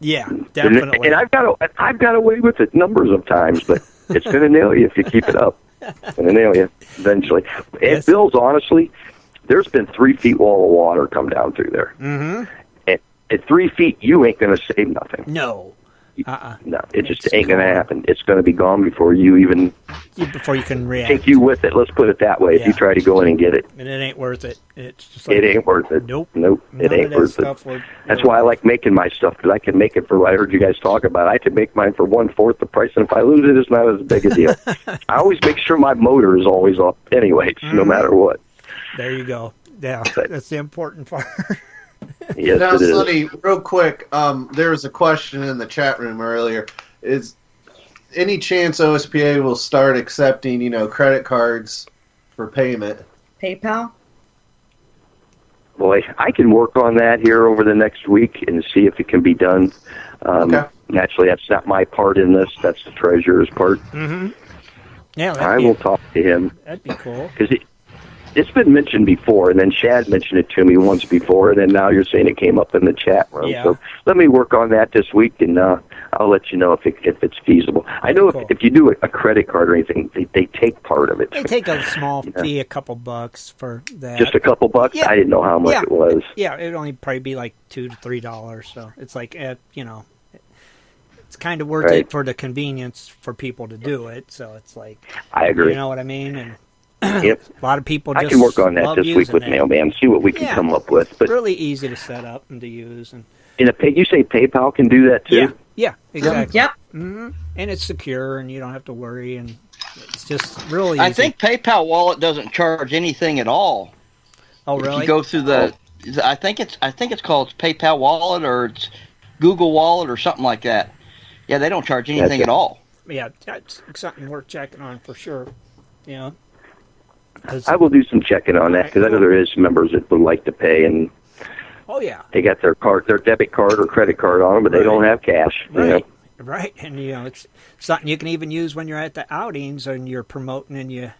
Yeah, definitely. And I've got away with it numbers of times, but it's going to nail you if you keep it up. It's going to nail you eventually. And Bill's, honestly, there's been 3 feet wall of water come down through there. Mm-hmm. At 3 feet, you ain't going to save nothing. No. No, it just ain't going to happen. It's going to be gone before you can react. Take you with it. Let's put it that way. If you try to go in and get it, and it ain't worth it. It's just it ain't worth it. Nope. It ain't worth it. That's why I like making my stuff, because I can make it for. I heard you guys talk about it. I can make mine for 1/4 the price, and if I lose it, it's not as big a deal. I always make sure my motor is always up, anyways, no matter what. There you go. Yeah, that's the important part. Yes, now, Sonny, real quick, there was a question in the chat room earlier. Is any chance OSPA will start accepting, credit cards for payment? PayPal? Boy, I can work on that here over the next week and see if it can be done. Okay. Naturally, that's not my part in this. That's the treasurer's part. Mm-hmm. Yeah, I will talk to him. That'd be cool. Because it's been mentioned before, and then Shad mentioned it to me once before, and then now you're saying it came up in the chat room. Yeah. So let me work on that this week, and I'll let you know if it's feasible. I know if you do a credit card or anything, they take part of it. They take a small fee, a couple bucks for that. Just a couple bucks? Yeah. I didn't know how much it was. Yeah, it'd only probably be like $2 to $3. So it's like, it's kind of worth it for the convenience for people to do it. So it's like, I agree. You know what I mean? And yep. A lot of people just I can work on that this week with Mailman, see what we can come up with. But really easy to set up and to use. And you say PayPal can do that too? Yeah, exactly. Yep. Mm-hmm. And it's secure, and you don't have to worry, and it's just really easy. I think PayPal Wallet doesn't charge anything at all. Oh, If really? you go through I think it's called PayPal Wallet or it's Google Wallet or something like that. Yeah, they don't charge anything at all. Yeah, that's something worth checking on for sure. You know, I will do some checking on that because I know there is members that would like to pay and they got their debit card or credit card on them, but they don't have cash. Right. You know? Right, and it's something you can even use when you're at the outings and you're promoting and you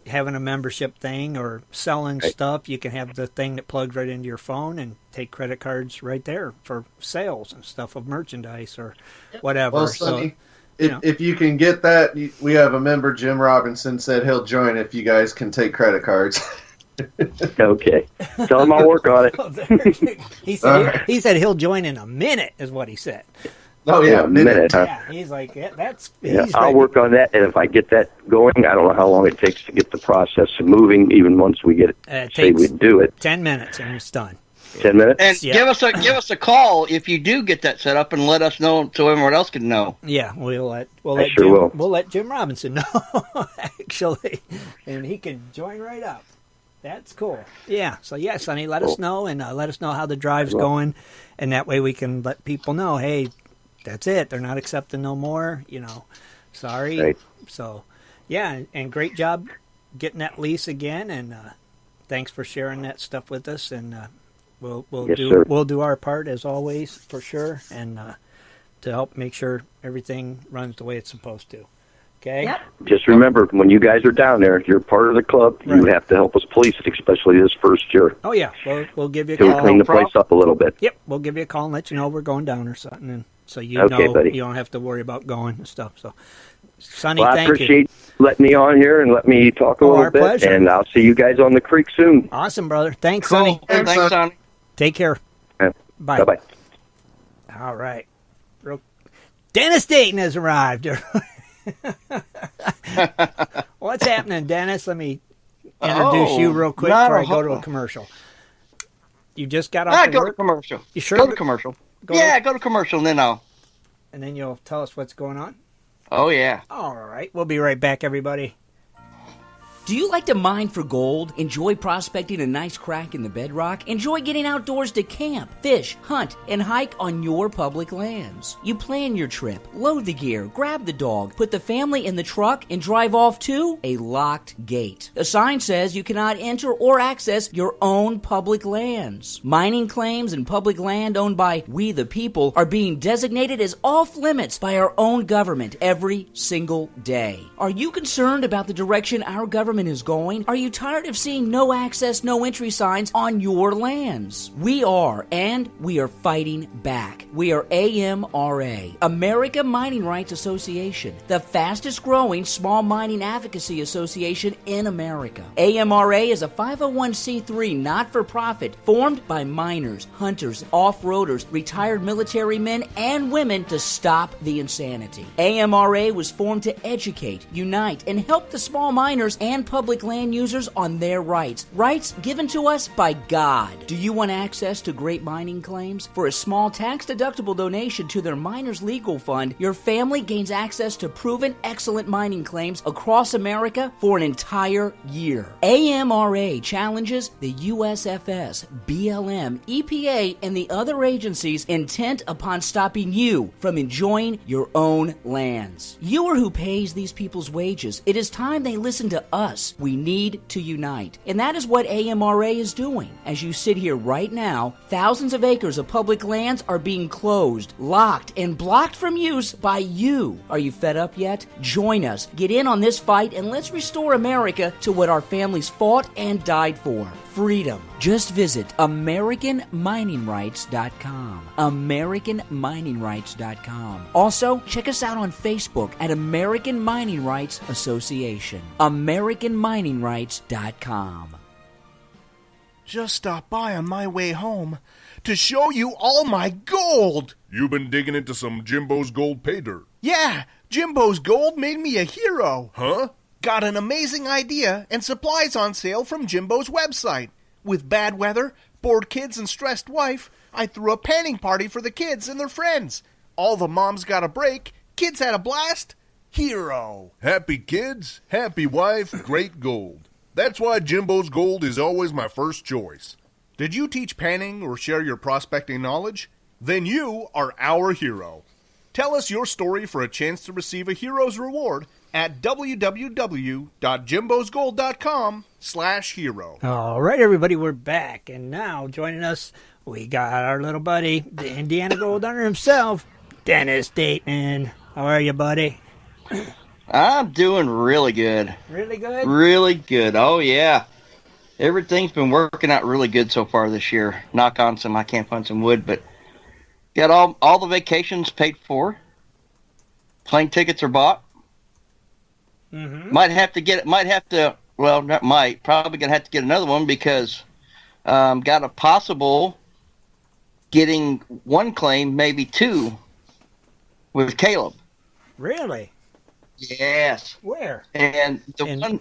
having a membership thing or selling stuff. You can have the thing that plugs right into your phone and take credit cards right there for sales and stuff of merchandise or whatever. Well, Sonny, if you can get that, we have a member, Jim Robinson, said he'll join if you guys can take credit cards. Okay. Tell him I'll work on it. He said he'll join in a minute, is what he said. Oh, yeah, a minute. Huh? Yeah, he's like, I'll work on that, and if I get that going, I don't know how long it takes to get the process moving, even once we get it, say we do it. 10 minutes, and it's done. 10 minutes? And give us a call if you do get that set up and let us know so everyone else can know. Yeah, we'll let Jim Robinson know, actually, and he can join right up. That's cool. Yeah, so Sonny, let us know, and let us know how the drive's going, and that way we can let people know, hey, that's it. They're not accepting no more, sorry. Right. So, yeah, and great job getting that lease again, and thanks for sharing that stuff with us, and we'll do our part as always for sure, and to help make sure everything runs the way it's supposed to. Okay. Yep. Just remember, when you guys are down there, you're part of the club. Right. You have to help us police it, especially this first year. Oh yeah, we'll give you a call. call. Clean the place up a little bit. Yep, we'll give you a call and let you know we're going down or something, and so buddy. You don't have to worry about going and stuff. So, Sonny, I thank you. appreciate letting me on here and let me talk a little bit. Pleasure. And I'll see you guys on the creek soon. Awesome, brother. Thanks, Sonny. Thanks, Sonny. Take care. Bye. Bye. All right. Dennis Dayton has arrived. What's happening, Dennis? Let me introduce you real quick before I go to a commercial. You just got off go work? to commercial. You sure? Go to commercial. Go to commercial, and then you'll tell us what's going on? Oh, yeah. All right. We'll be right back, everybody. Do you like to mine for gold? Enjoy prospecting a nice crack in the bedrock? Enjoy getting outdoors to camp, fish, hunt, and hike on your public lands? You plan your trip, load the gear, grab the dog, put the family in the truck, and drive off to a locked gate. A sign says you cannot enter or access your own public lands. Mining claims and public land owned by we the people are being designated as off limits by our own government every single day. Are you concerned about the direction our government is going? Are you tired of seeing no access, no entry signs on your lands? We are, and we are fighting back. We are AMRA, America Mining Rights Association, the fastest growing small mining advocacy association in America. AMRA is a 501c3 not-for-profit formed by miners, hunters, off-roaders, retired military men, and women to stop the insanity. AMRA was formed to educate, unite, and help the small miners and public land users on their rights given to us by God. Do you want access to great mining claims? For a small tax-deductible donation to their Miners Legal Fund, your family gains access to proven excellent mining claims across America for an entire year. AMRA challenges the USFS, BLM, EPA, and the other agencies intent upon stopping you from enjoying your own lands. You are who pays these people's wages. It is time they listen to us. We need to unite. And that is what AMRA is doing. As you sit here right now, thousands of acres of public lands are being closed, locked, and blocked from use by you. Are you fed up yet? Join us. Get in on this fight and let's restore America to what our families fought and died for. Freedom. Just visit AmericanMiningRights.com. AmericanMiningRights.com. Also, check us out on Facebook at American Mining Rights Association. AmericanMiningRights.com. Just stopped by on my way home to show you all my gold. You've been digging into some Jimbo's gold pay dirt. Yeah, Jimbo's gold made me a hero. Huh? Got an amazing idea and supplies on sale from Jimbo's website. With bad weather, bored kids, and stressed wife, I threw a panning party for the kids and their friends. All the moms got a break, kids had a blast. Hero. Happy kids, happy wife, great gold. That's why Jimbo's Gold is always my first choice. Did you teach panning or share your prospecting knowledge? Then you are our hero. Tell us your story for a chance to receive a hero's reward at www.jimbosgold.com/hero. All right, everybody, we're back. And now joining us, we got our little buddy, the Indiana Gold Hunter himself, Dennis Dayton. How are you, buddy? I'm doing really good. Really good? Really good. Oh, yeah. Everything's been working out really good so far this year. Knock on some, I can't find some wood, but got all the vacations paid for. Plane tickets are bought. Mm-hmm. Probably going to have to get another one because got a possible getting one claim, maybe two, with Caleb. Really? Yes. Where? And the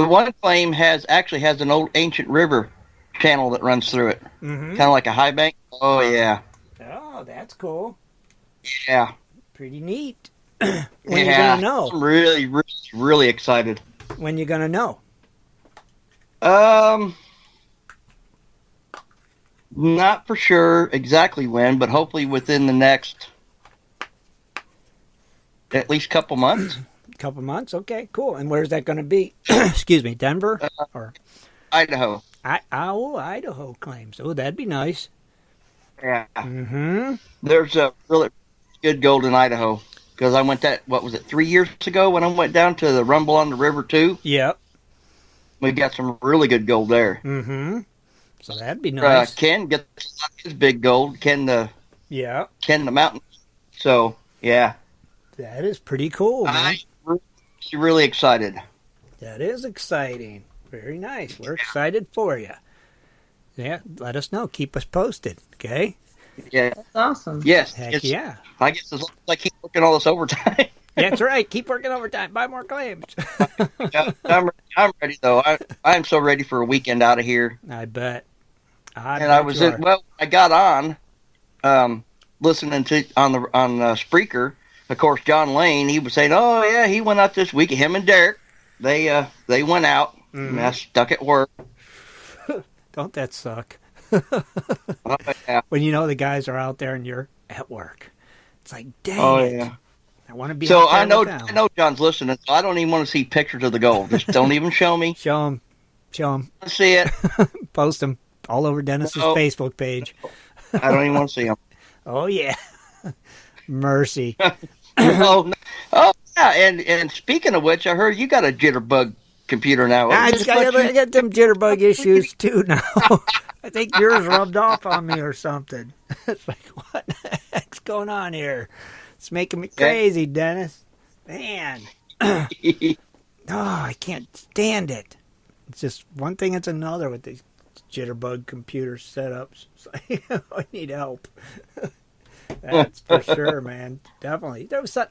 one claim has an old ancient river channel that runs through it. Mm-hmm. Kind of like a high bank. Oh, yeah. Oh, that's cool. Yeah. Pretty neat. When you gonna know? I'm really, really, really excited. When you gonna know? Not for sure exactly when, but hopefully within the next at least couple months. Couple months? Okay, cool. And where's that going to be? Excuse me, Denver? Or Idaho. Idaho claims. Oh, that'd be nice. Yeah. Mm-hmm. There's a really good gold in Idaho. Because I went 3 years ago when I went down to the Rumble on the River, too? Yep. We got some really good gold there. Mm-hmm. So that'd be nice. Ken gets his big gold. Ken the mountain. So, yeah. That is pretty cool, man. I'm really excited. That is exciting. Very nice. We're excited for you. Yeah, let us know. Keep us posted, okay? Yeah. That's awesome. Yes. Heck yeah. I guess as long as I keep working all this overtime. That's right. Keep working overtime. Buy more claims. I'm ready, though. I'm so ready for a weekend out of here. I bet. I got on listening to on Spreaker. Of course, John Lane, he was saying, "Oh yeah, he went out this week. Him and Derek, they went out. Mm-hmm. And I stuck at work. Don't that suck? Oh, yeah. When you know the guys are out there and you're at work, it's like, dang it. Yeah. I want to be. So out there I know John's listening. So I don't even want to see pictures of the gold. Just don't even show me. Show him. Let's see it. Post them all over Dennis's Facebook page. I don't even want to see them. Oh yeah. Mercy. yeah, and speaking of which, I heard you got a jitterbug computer now. I got them jitterbug issues too now. I think yours rubbed off on me or something. It's like, what the heck's going on here? It's making me crazy, Dennis. Man. Oh, I can't stand it. It's just one thing it's another with these jitterbug computer setups. It's like, I need help. That's for sure, man. Definitely. There was I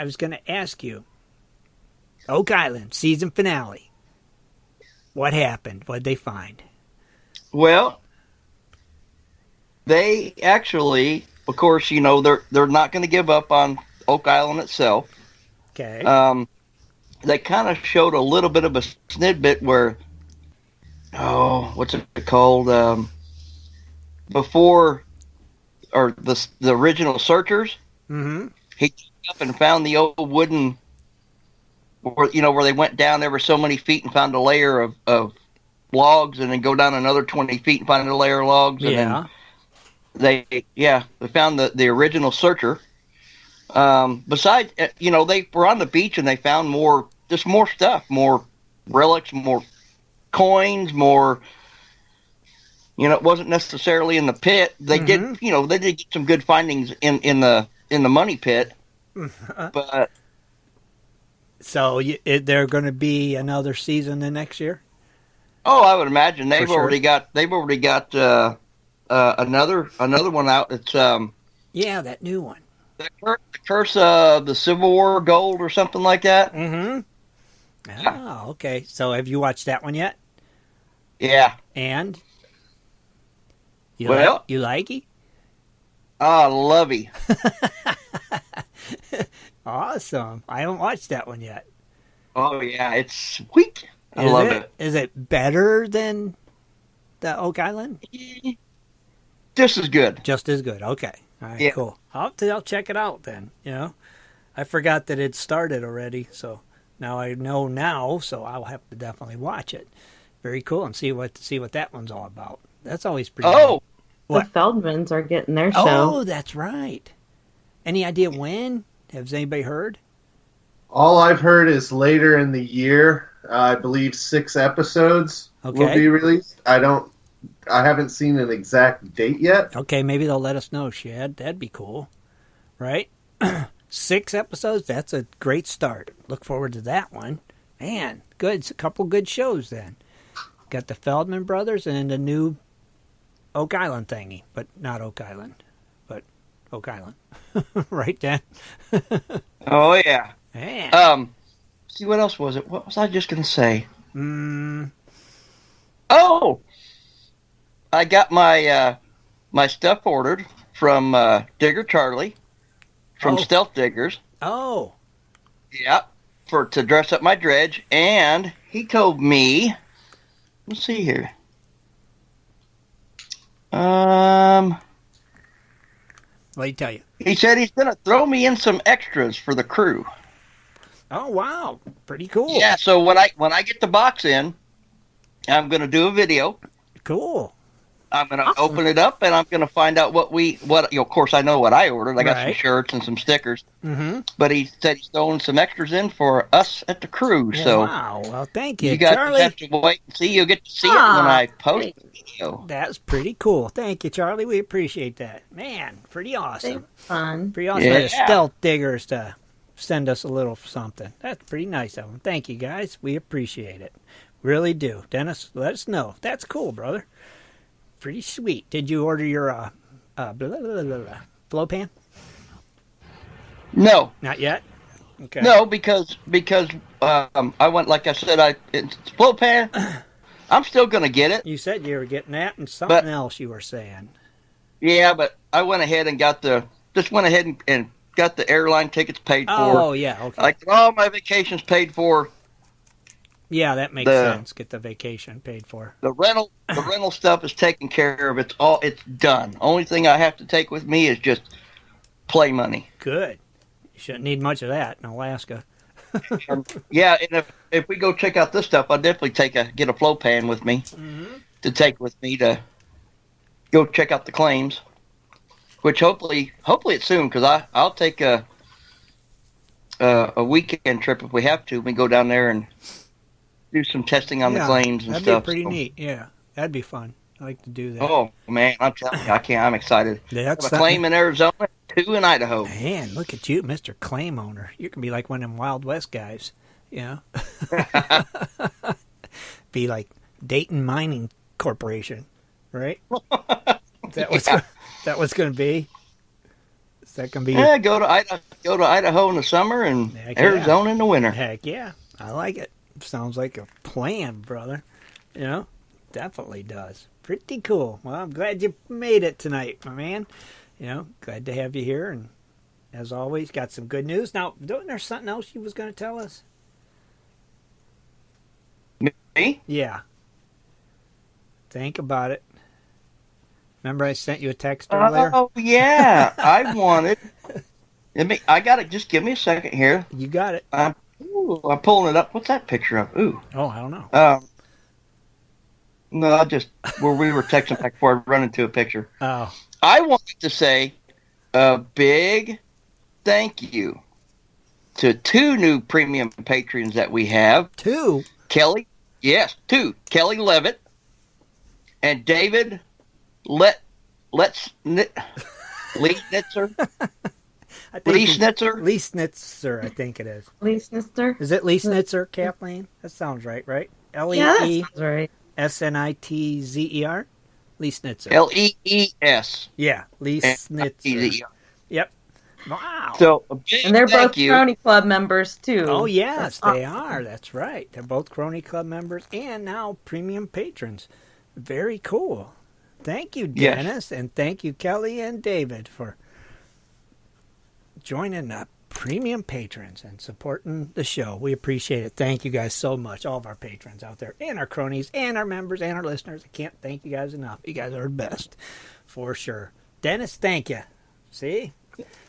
was going to ask you. Oak Island, season finale. What happened? What did they find? Well, they actually, of course, they're not going to give up on Oak Island itself. Okay. They kind of showed a little bit of a snippet where, what's it called? Before, or the original searchers, mm-hmm. He came up and found the old wooden, where they went down ever so many feet and found a layer of logs, and then go down another 20 feet and find another layer of logs. And then they found the original searcher. Besides, they were on the beach and they found more stuff, more relics, more coins, more. It wasn't necessarily in the pit. They did, they did get some good findings in the money pit. But so they're going to be another season the next year. Oh, I would imagine they've already got another one out. It's that new one. The Curse of the Civil War Gold or something like that. Mm-hmm. Oh, okay. So have you watched that one yet? Yeah. And you like it? I love it. Awesome. I haven't watched that one yet. Oh yeah, it's sweet. I love it. Is it better than the Oak Island? Just as good. Just as good. Okay. All right, cool. I'll check it out then, I forgot that it started already, so now I know now, so I'll have to definitely watch it. Very cool, and see what that one's all about. That's always pretty cool. The Feldmans are getting their show. Oh, that's right. Any idea when? Has anybody heard? All I've heard is later in the year. I believe 6 episodes will be released. I haven't seen an exact date yet. Okay, maybe they'll let us know, Shad. That'd be cool. Right? 6 episodes, that's a great start. Look forward to that one. Man, good. It's a couple good shows then. Got the Feldman brothers and the new Oak Island thingy. But not Oak Island. But Oak Island. Right, Dan? Oh, yeah. Man. See, what else was it? What was I just going to say? Oh! I got my my stuff ordered from Digger Charlie from Stealth Diggers. Oh. Yeah, to dress up my dredge, and he told me, let's see here. What'd he tell you? He said he's going to throw me in some extras for the crew. Oh, wow. Pretty cool. Yeah, so when I get the box in, I'm going to do a video. Cool. I'm going to open it up, and I'm going to find out what of course, I know what I ordered. I got some shirts and some stickers. Mm-hmm. But he said he's throwing some extras in for us at the crew. Yeah, so wow. Well, thank you, Charlie. You have to wait and see. You'll get to see it when I post the video. That's pretty cool. Thank you, Charlie. We appreciate that. Man, pretty awesome. Fun. Pretty awesome. Yeah. Stealth Diggers to send us a little something. That's pretty nice of them. Thank you, guys. We appreciate it. Really do. Dennis, let us know. That's cool, brother. Pretty sweet. Did you order your flow pan? No. Not yet? Okay. No, because I went, like I said, it's flow pan. I'm still going to get it. You said you were getting that and something else you were saying. Yeah, but I went ahead and got the airline tickets paid for. Oh, yeah, okay. Like all my vacations paid for. Yeah, that makes sense. Get the vacation paid for. The rental stuff is taken care of. It's done. Only thing I have to take with me is just play money. Good. You shouldn't need much of that in Alaska. Yeah, and if we go check out this stuff, I'll definitely get a flow pan with me to take with me to go check out the claims. Which hopefully it's soon, because I'll take a weekend trip if we have to. We go down there and do some testing on the claims and stuff. That'd be pretty neat. Yeah, that'd be fun. I like to do that. Oh man, I'm telling you, I'm excited. That's a claim in Arizona, 2 in Idaho. Man, look at you, Mr. Claim Owner. You can be like one of them Wild West guys, Be like Dayton Mining Corporation, right? That was going to be. Is that going to be? Yeah, go to Idaho in the summer and Arizona in the winter. Heck yeah, I like it. Sounds like a plan, brother. Definitely does. Pretty cool. Well, I'm glad you made it tonight, my man. Glad to have you here, and as always, got some good news. Now, don't there's something else you was going to tell us? Me? Yeah. Think about it. Remember I sent you a text earlier? Oh, yeah. I wanted... I got it. Just give me a second here. You got it. I'm pulling it up. What's that picture of? Ooh. Oh, I don't know. No, where we were texting back before I run into a picture. Oh. I wanted to say a big thank you to 2 new premium patrons that we have. 2? Kelly. Yes, 2. Kelly Levitt and David Leesnitzer. Leesnitzer, I think it is. Leesnitzer? Is it Leesnitzer, Kathleen? That sounds right, right? Yeah, that sounds right. Snitzer? Leesnitzer. Lees. Yeah, Leesnitzer. Yep. Wow. So, and they're both Crony Club members, too. Oh, yes, they are. That's right. They're both Crony Club members and now premium patrons. Very cool. Thank you, Dennis, and thank you, Kelly and David, for joining the premium patrons and supporting the show. We appreciate it. Thank you guys so much, all of our patrons out there, and our cronies, and our members, and our listeners. I can't thank you guys enough. You guys are the best, for sure. Dennis, thank you. See?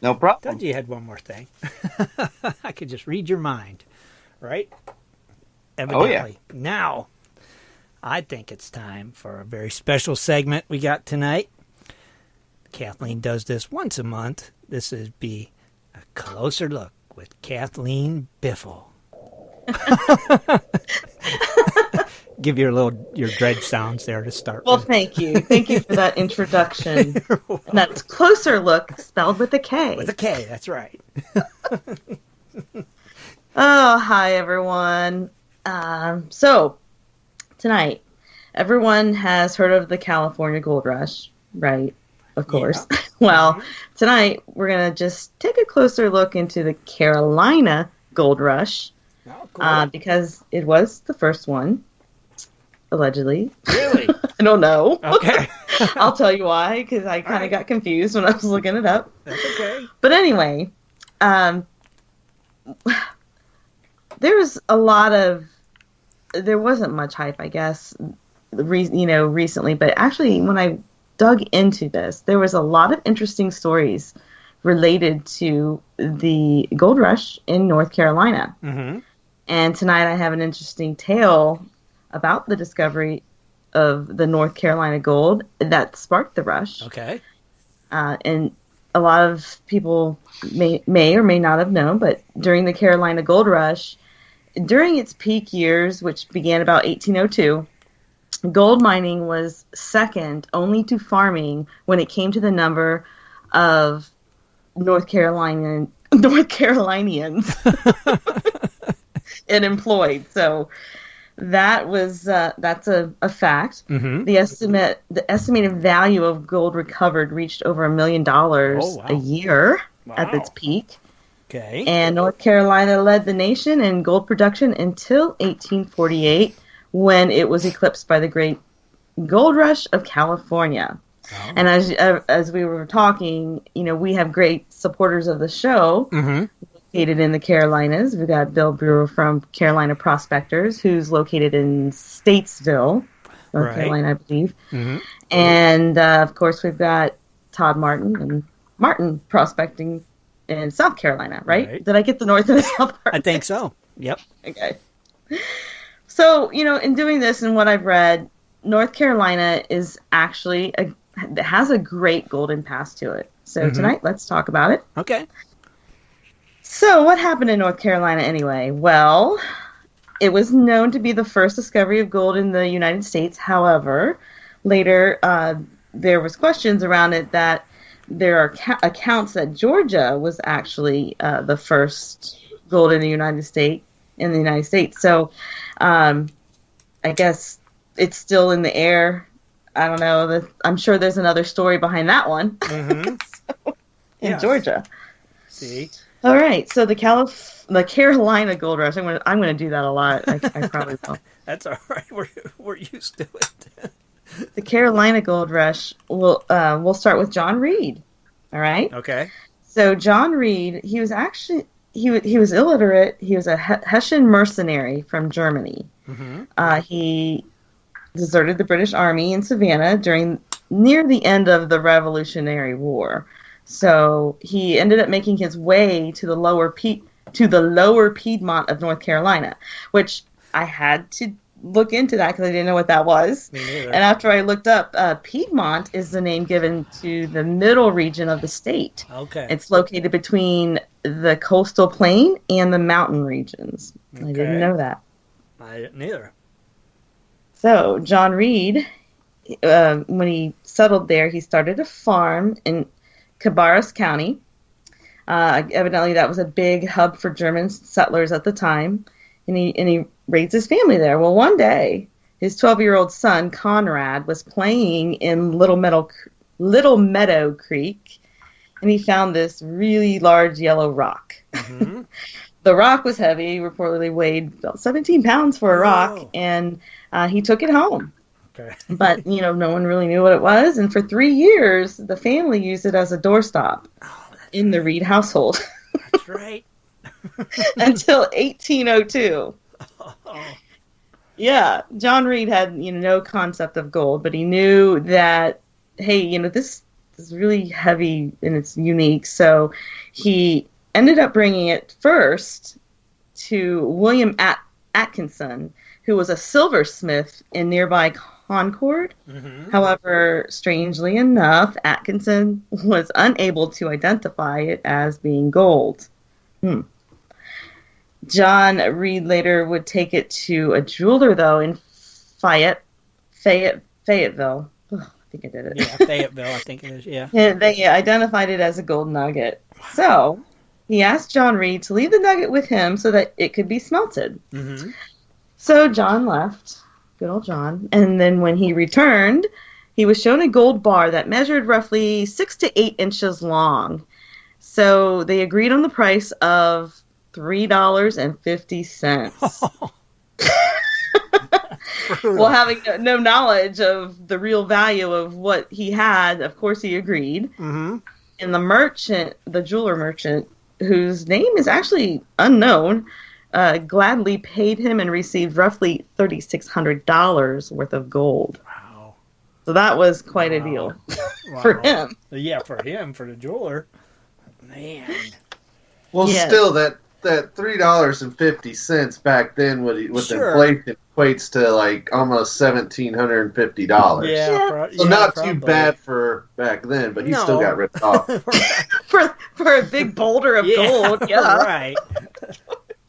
No problem. Thought you had one more thing. I could just read your mind, right? Evidently. Oh, yeah. Now, I think it's time for a very special segment we got tonight. Kathleen does this once a month. This is a closer look with Kathleen Biffle. Give your dredge sounds there to start Well, with. thank you. Thank you for that introduction. And that's Closer Look, spelled with a K. With a K, that's right. Oh, hi, everyone. So, tonight, everyone has heard of the California Gold Rush, right? Of course. Yeah. Well, tonight, we're going to just take a closer look into the Carolina Gold Rush. Oh, cool. Because it was the first one, allegedly. Really? I don't know. Okay. I'll tell you why, because I kind of got confused when I was looking it up. That's okay. But anyway, there wasn't much hype, I guess, recently. But actually, when I dug into this, there was a lot of interesting stories related to the gold rush in North Carolina. Mm-hmm. And tonight I have an interesting tale about the discovery of the North Carolina gold that sparked the rush. Okay. And a lot of people may or may not have known, but during the Carolina Gold Rush, during its peak years, which began about 1802, gold mining was second only to farming when it came to the number of North Carolinians it employed. So that's a fact. Mm-hmm. The estimated value of gold recovered reached over $1 million a year at its peak. Okay. And North Carolina led the nation in gold production until 1848, when it was eclipsed by the Great Gold Rush of California. Oh. And as we were talking, we have great supporters of the show. Mm-hmm. Located in the Carolinas. We've got Bill Brewer from Carolina Prospectors, who's located in Statesville, North Carolina, I believe. Mm-hmm. And, of course, we've got Todd Martin and Martin Prospecting in South Carolina, right? Did I get the north and the south part? I think so. Yep. Okay. So, in doing this and what I've read, North Carolina is actually has a great golden past to it. So tonight, let's talk about it. Okay. So, what happened in North Carolina anyway? Well, it was known to be the first discovery of gold in the United States. However, later there was questions around it that there are accounts that Georgia was actually the first gold in the United States. So, I guess it's still in the air. I don't know. I'm sure there's another story behind that one. Mm-hmm. In Georgia. See. All right, so the Carolina Gold Rush. I'm going to do that a lot. I probably will. That's all right. We're used to it. The Carolina Gold Rush. We'll start with John Reed. All right. Okay. So John Reed, he was actually he was illiterate. He was a Hessian mercenary from Germany. Mm-hmm. He deserted the British Army in Savannah near the end of the Revolutionary War. So he ended up making his way to the lower Piedmont of North Carolina, which I had to look into that because I didn't know what that was. Me neither. And after I looked up, Piedmont is the name given to the middle region of the state. Okay. It's located between the coastal plain and the mountain regions. Okay. I didn't know that. I didn't either. So John Reed, when he settled there, he started a farm in Cabarrus County. Evidently, that was a big hub for German settlers at the time, and he raised his family there. Well, one day, his 12-year-old son Conrad was playing in Little Meadow Creek, and he found this really large yellow rock. Mm-hmm. The rock was heavy; reportedly weighed about 17 pounds for a rock, and he took it home. Okay. But, no one really knew what it was. And for 3 years, the family used it as a doorstop in the Reed household. That's right. Until 1802. Yeah, John Reed had no concept of gold, but he knew that, hey, this is really heavy and it's unique. So he ended up bringing it first to William Atkinson, who was a silversmith in nearby Concord. Mm-hmm. However, strangely enough, Atkinson was unable to identify it as being gold. John Reed later would take it to a jeweler, though, in Fayetteville. Oh, I think I did it. Yeah, Fayetteville, I think it is, yeah. And they identified it as a gold nugget. Wow. So he asked John Reed to leave the nugget with him so that it could be smelted. Mm-hmm. So John left, good old John, and then when he returned, he was shown a gold bar that measured roughly 6 to 8 inches long. So they agreed on the price of $3.50. Well, having no knowledge of the real value of what he had, of course he agreed. Mm-hmm. And the jeweler merchant, whose name is actually unknown, gladly paid him and received roughly $3,600 worth of gold. Wow. So that was quite a deal for him. Yeah, for him, for the jeweler. Man. Well, still, that $3.50 back then with inflation equates to like almost $1,750. Yeah. So not too bad for back then, but he still got ripped off. for a big boulder of gold. Yeah. Right.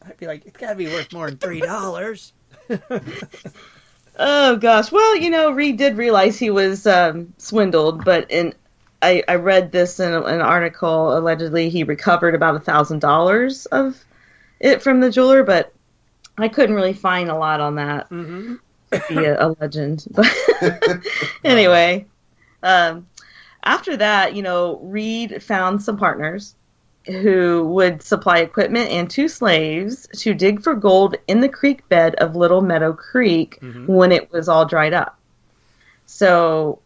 I'd be like, it's got to be worth more than $3. Oh, gosh. Well, Reed did realize he was swindled, but I read this in an article. Allegedly, he recovered about $1,000 of it from the jeweler, but I couldn't really find a lot on that. Mm-hmm. A legend. But anyway, after that, Reed found some partners who would supply equipment and 2 slaves to dig for gold in the creek bed of Little Meadow Creek when it was all dried up. So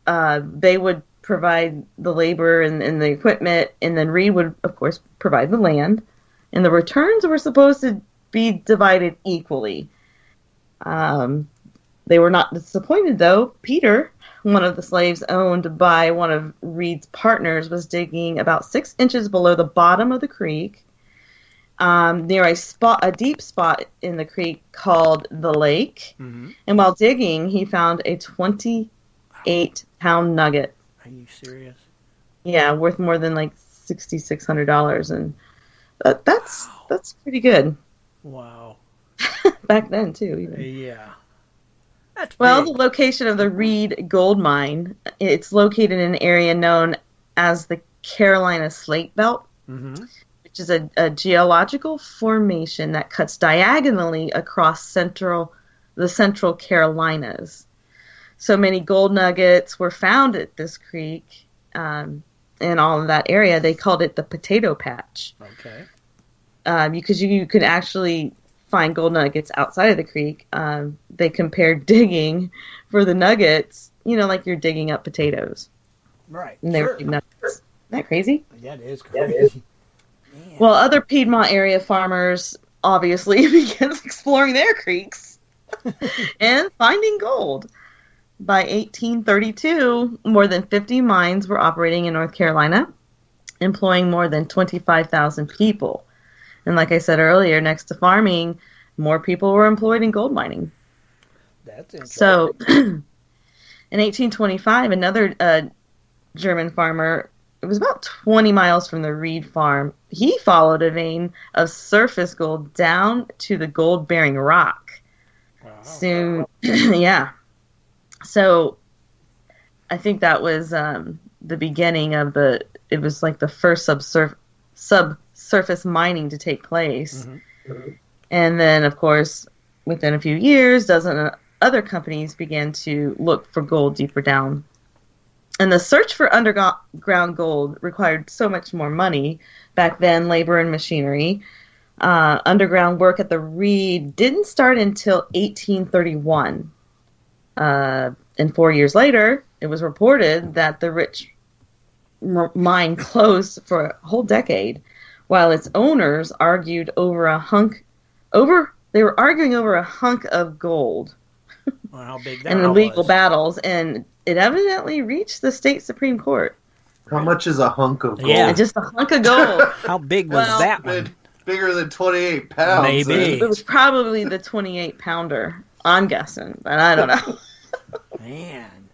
they would provide the labor and the equipment, and then Reed would, of course, provide the land. And the returns were supposed to be divided equally. They were not disappointed, though. Peter, one of the slaves owned by one of Reed's partners, was digging about 6 inches below the bottom of the creek, near a deep spot in the creek called the lake. Mm-hmm. And while digging, he found a 28-pound nugget. Are you serious? Yeah, worth more than like $6,600, and that's pretty good. Wow. Back then too, even. Yeah. That's big. The location of the Reed gold mine, it's located in an area known as the Carolina Slate Belt, which is a geological formation that cuts diagonally across the central Carolinas. So many gold nuggets were found at this creek, in all of that area. They called it the Potato Patch. Okay. Because you could actually find gold nuggets outside of the creek. They compared digging for the nuggets, like you're digging up potatoes. Right. And they were big nuggets. Isn't that crazy? That is crazy. Well, other Piedmont area farmers obviously began exploring their creeks and finding gold. By 1832, more than 50 mines were operating in North Carolina, employing more than 25,000 people. And like I said earlier, next to farming, more people were employed in gold mining. That's interesting. So, in 1825, another German farmer, it was about 20 miles from the Reed farm, he followed a vein of surface gold down to the gold-bearing rock. Wow. Soon, yeah. So, I think that was the beginning of it was like the first subsurface mining to take place. Mm-hmm. And then, of course, within a few years, dozens of other companies began to look for gold deeper down. And the search for underground gold required so much more money. Back then, labor and machinery. Underground work at the Reed didn't start until 1831. And 4 years later, it was reported that the rich mine closed for a whole decade, while its owners argued over they were arguing over a hunk of gold. Well, how big that in legal battles, and it evidently reached the state Supreme Court. How much is a hunk of gold? Yeah. Just a hunk of gold. How big was that one? Bigger than 28 pounds. Maybe. It was probably the 28-pounder, I'm guessing, but I don't know. Man.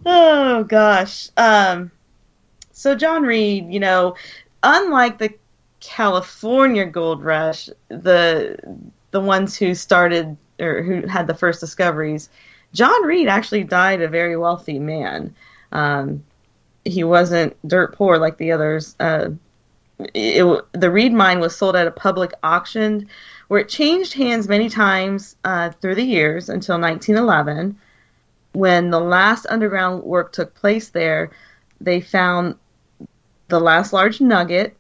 Oh, gosh. So John Reed, unlike the California gold rush, the ones who started or who had the first discoveries, John Reed actually died a very wealthy man. He wasn't dirt poor like the others. The Reed mine was sold at a public auction where it changed hands many times through the years until 1911. When the last underground work took place there, they found the last large nugget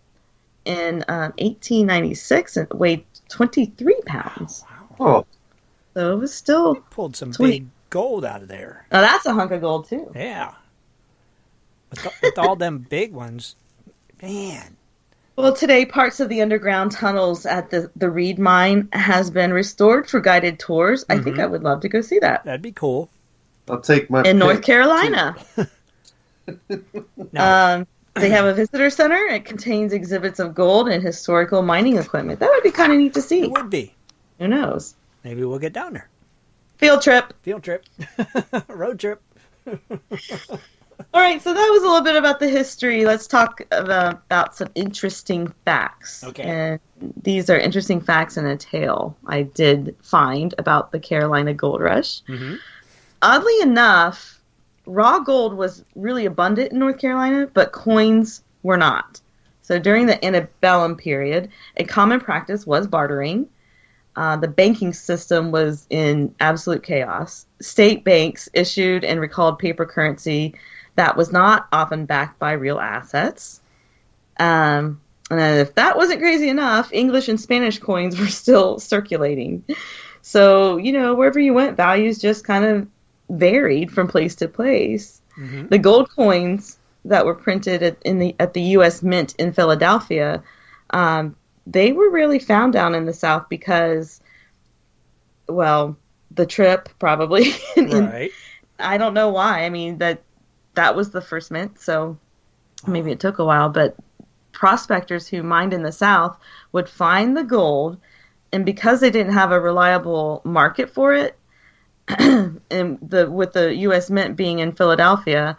in 1896 and weighed 23 pounds. Oh. So it was still... They pulled some big gold out of there. Now that's a hunk of gold, too. Yeah. With all them big ones, man. Well, today, parts of the underground tunnels at the Reed mine has been restored for guided tours. I think I would love to go see that. That'd be cool. I'll take my in North Carolina. No. They have a visitor center. It contains exhibits of gold and historical mining equipment. That would be kind of neat to see. It would be. Who knows? Maybe we'll get down there. Field trip. Road trip. All right, so that was a little bit about the history. Let's talk about some interesting facts. Okay. And these are interesting facts in a tale I did find about the Carolina Gold Rush. Mm-hmm. Oddly enough, raw gold was really abundant in North Carolina, but coins were not. So during the antebellum period, a common practice was bartering. The banking system was in absolute chaos. State banks issued and recalled paper currency that was not often backed by real assets. And if that wasn't crazy enough, English and Spanish coins were still circulating. So, wherever you went, values just kind of varied from place to place. Mm-hmm. The gold coins that were printed at the U.S. Mint in Philadelphia, they were really found down in the South because, well, the trip probably. Right. I don't know why. I mean, that was the first mint, so maybe it took a while. But prospectors who mined in the South would find the gold, and because they didn't have a reliable market for it, and with the U.S. Mint being in Philadelphia,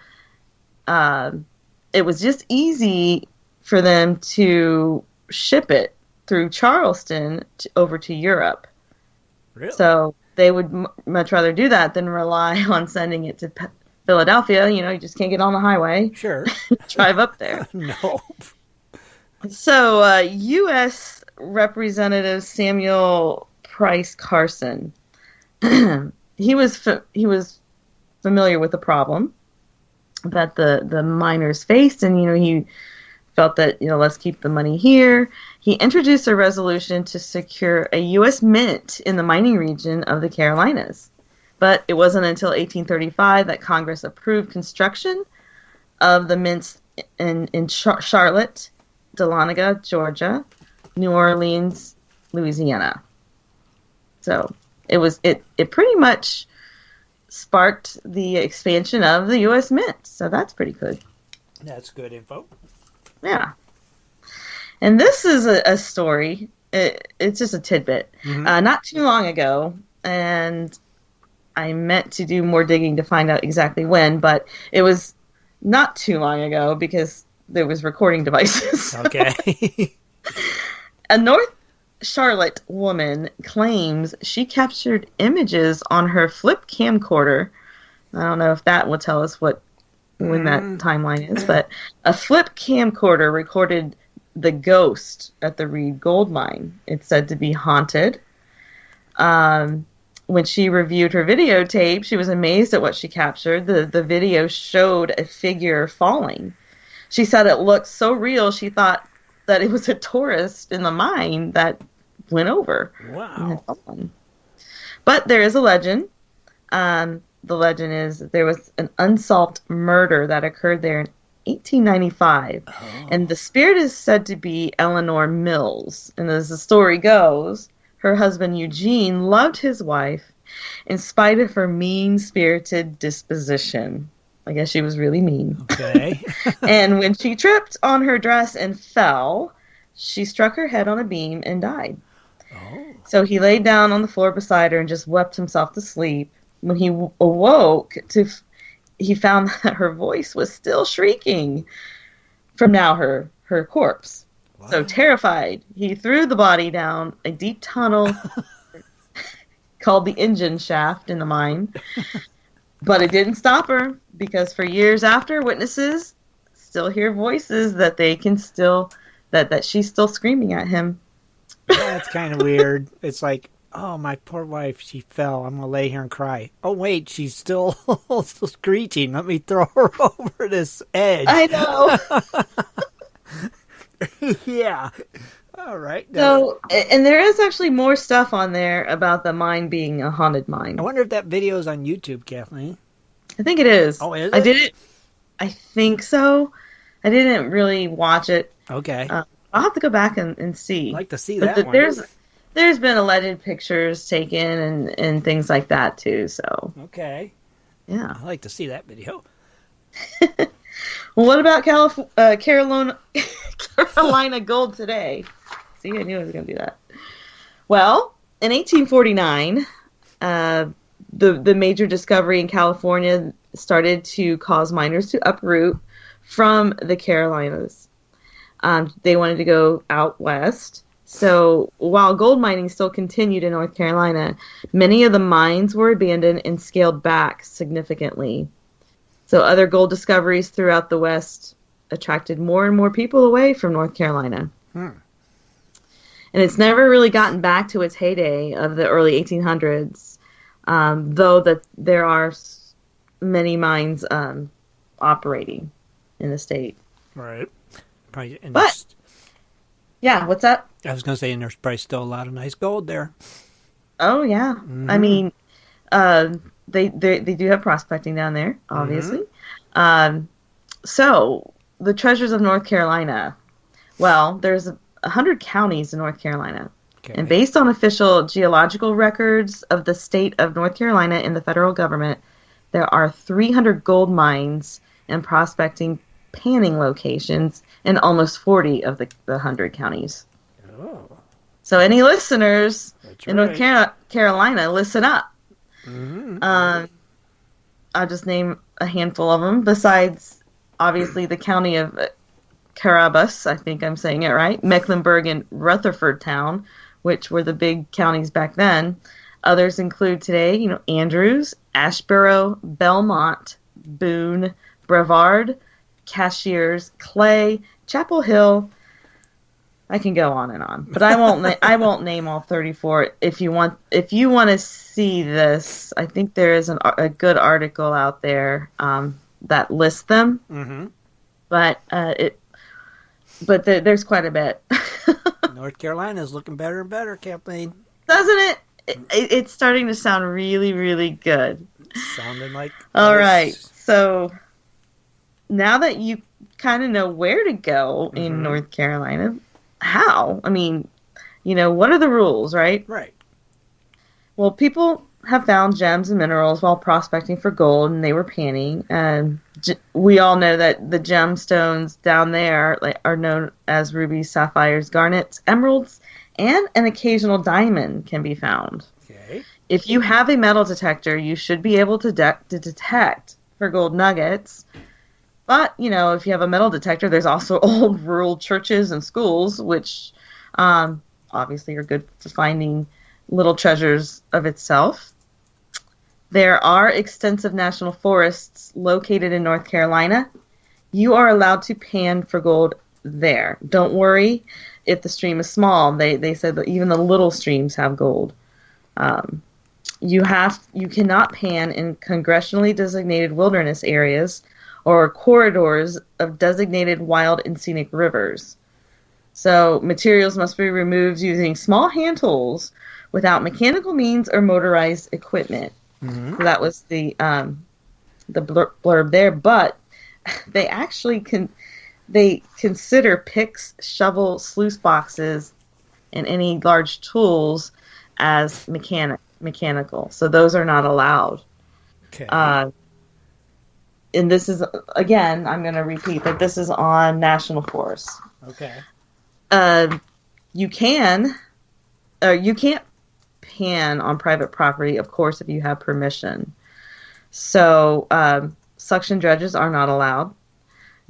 it was just easy for them to ship it through Charleston over to Europe. Really? So they would much rather do that than rely on sending it to Philadelphia. You just can't get on the highway. Sure. Drive up there. No. So U.S. Representative Samuel Price Carson, he was familiar with the problem that the miners faced, and he felt that let's keep the money here. He introduced a resolution to secure a U.S. mint in the mining region of the Carolinas, but it wasn't until 1835 that Congress approved construction of the mints in Charlotte, Dahlonega, Georgia, New Orleans, Louisiana. So it pretty much sparked the expansion of the U.S. Mint. So that's pretty good. That's good info. Yeah. And this is a story. It's just a tidbit. Mm-hmm. Not too long ago, and I meant to do more digging to find out exactly when, but it was not too long ago because there was recording devices. Okay. A North Charlotte woman claims she captured images on her flip camcorder. I don't know if that will tell us when that timeline is, but a flip camcorder recorded the ghost at the Reed gold mine. It's said to be haunted. When she reviewed her videotape, she was amazed at what she captured. The video showed a figure falling. She said it looked so real, she thought that it was a tourist in the mine that went over. Wow. But there is a legend. The legend is that there was an unsolved murder that occurred there 1895. And the spirit is said to be Eleanor Mills. And as the story goes, her husband Eugene loved his wife in spite of her mean-spirited disposition. I guess she was really mean. Okay. And when she tripped on her dress and fell, she struck her head on a beam and died. Oh. So he laid down on the floor beside her and just wept himself to sleep. When he awoke, he found that her voice was still shrieking from now her corpse. Wow. So terrified, he threw the body down a deep tunnel called the engine shaft in the mine. But it didn't stop her, because for years after, witnesses still hear voices that they can still, that she's still screaming at him. Yeah, it's kind of weird. It's like, oh, my poor wife, she fell. I'm going to lay here and cry. Oh, wait, she's still screeching. Let me throw her over this edge. I know. Yeah. All right. So, and there is actually more stuff on there about the mine being a haunted mine. I wonder if that video is on YouTube, Kathleen. I think it is. Oh, is it? I did it. I think so. I didn't really watch it. Okay. I'll have to go back and see. I'd like to see that one. There's been alleged pictures taken and things like that too. So. Okay. Yeah. I'd like to see that video. Well, what about Carolina gold today? See, I knew I was going to do that. Well, in 1849, the major discovery in California started to cause miners to uproot from the Carolinas. They wanted to go out west. So while gold mining still continued in North Carolina, many of the mines were abandoned and scaled back significantly. So other gold discoveries throughout the West attracted more and more people away from North Carolina. And it's never really gotten back to its heyday of the early 1800s, though that there are many mines operating in the state. Right. Yeah, what's up? I was going to say, and there's probably still a lot of nice gold there. Oh, yeah. Mm-hmm. I mean, they do have prospecting down there, obviously. Mm-hmm. So, the treasures of North Carolina. Well, there's 100 counties in North Carolina. Okay. And based on official geological records of the state of North Carolina and the federal government, there are 300 gold mines and prospecting panning locations in almost 40 of the 100 counties. Oh. So any listeners in North Carolina, listen up. Mm-hmm. I'll just name a handful of them, besides, obviously, the county of Carabas, I think I'm saying it right, Mecklenburg and Rutherford Town, which were the big counties back then. Others include today, Andrews, Ashboro, Belmont, Boone, Brevard, Cashiers, Clay, Chapel Hill. I can go on and on, but I won't. I won't name all 34. If you want to see this, I think there is a good article out there that lists them. Mm-hmm. But there's quite a bit. North Carolina is looking better and better, Kathleen. Doesn't it? It's starting to sound really, really good. Sounding like. All right, so now that you kind of know where to go in North Carolina, how? I mean, what are the rules, right? Right. Well, people have found gems and minerals while prospecting for gold, and they were panning. And we all know that the gemstones down there are known as rubies, sapphires, garnets, emeralds, and an occasional diamond can be found. Okay. If you have a metal detector, you should be able to detect for gold nuggets. But, if you have a metal detector, there's also old rural churches and schools, which obviously are good for finding little treasures of itself. There are extensive national forests located in North Carolina. You are allowed to pan for gold there. Don't worry if the stream is small. They said that even the little streams have gold. You cannot pan in congressionally designated wilderness areas or corridors of designated wild and scenic rivers. So materials must be removed using small hand tools without mechanical means or motorized equipment. Mm-hmm. So that was the blurb there. But they actually they consider picks, shovels, sluice boxes, and any large tools as mechanical. So those are not allowed. Okay. And this is, again, I'm going to repeat that this is on national forests. Okay. You can't pan on private property, of course, if you have permission. So suction dredges are not allowed.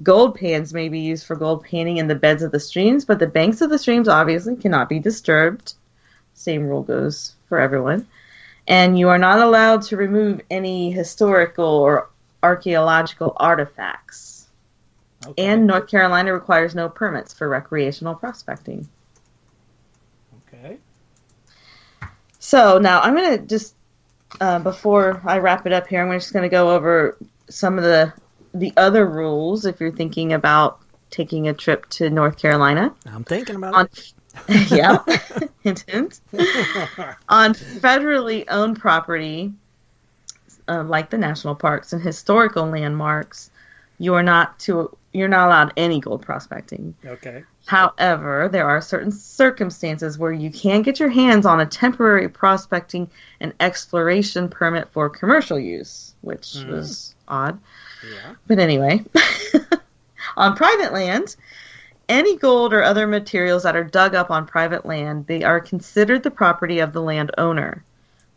Gold pans may be used for gold panning in the beds of the streams, but the banks of the streams obviously cannot be disturbed. Same rule goes for everyone. And you are not allowed to remove any historical or archaeological artifacts. Okay. And North Carolina requires no permits for recreational prospecting. Okay. So now I'm going to just, before I wrap it up here, I'm just going to go over some of the other rules if you're thinking about taking a trip to North Carolina. I'm thinking about it. Yeah, hint, hint. On federally owned property, like the national parks and historical landmarks, you're not allowed any gold prospecting. Okay. However, there are certain circumstances where you can get your hands on a temporary prospecting and exploration permit for commercial use, which was odd. Yeah. But anyway, on private land, any gold or other materials that are dug up on private land, they are considered the property of the landowner.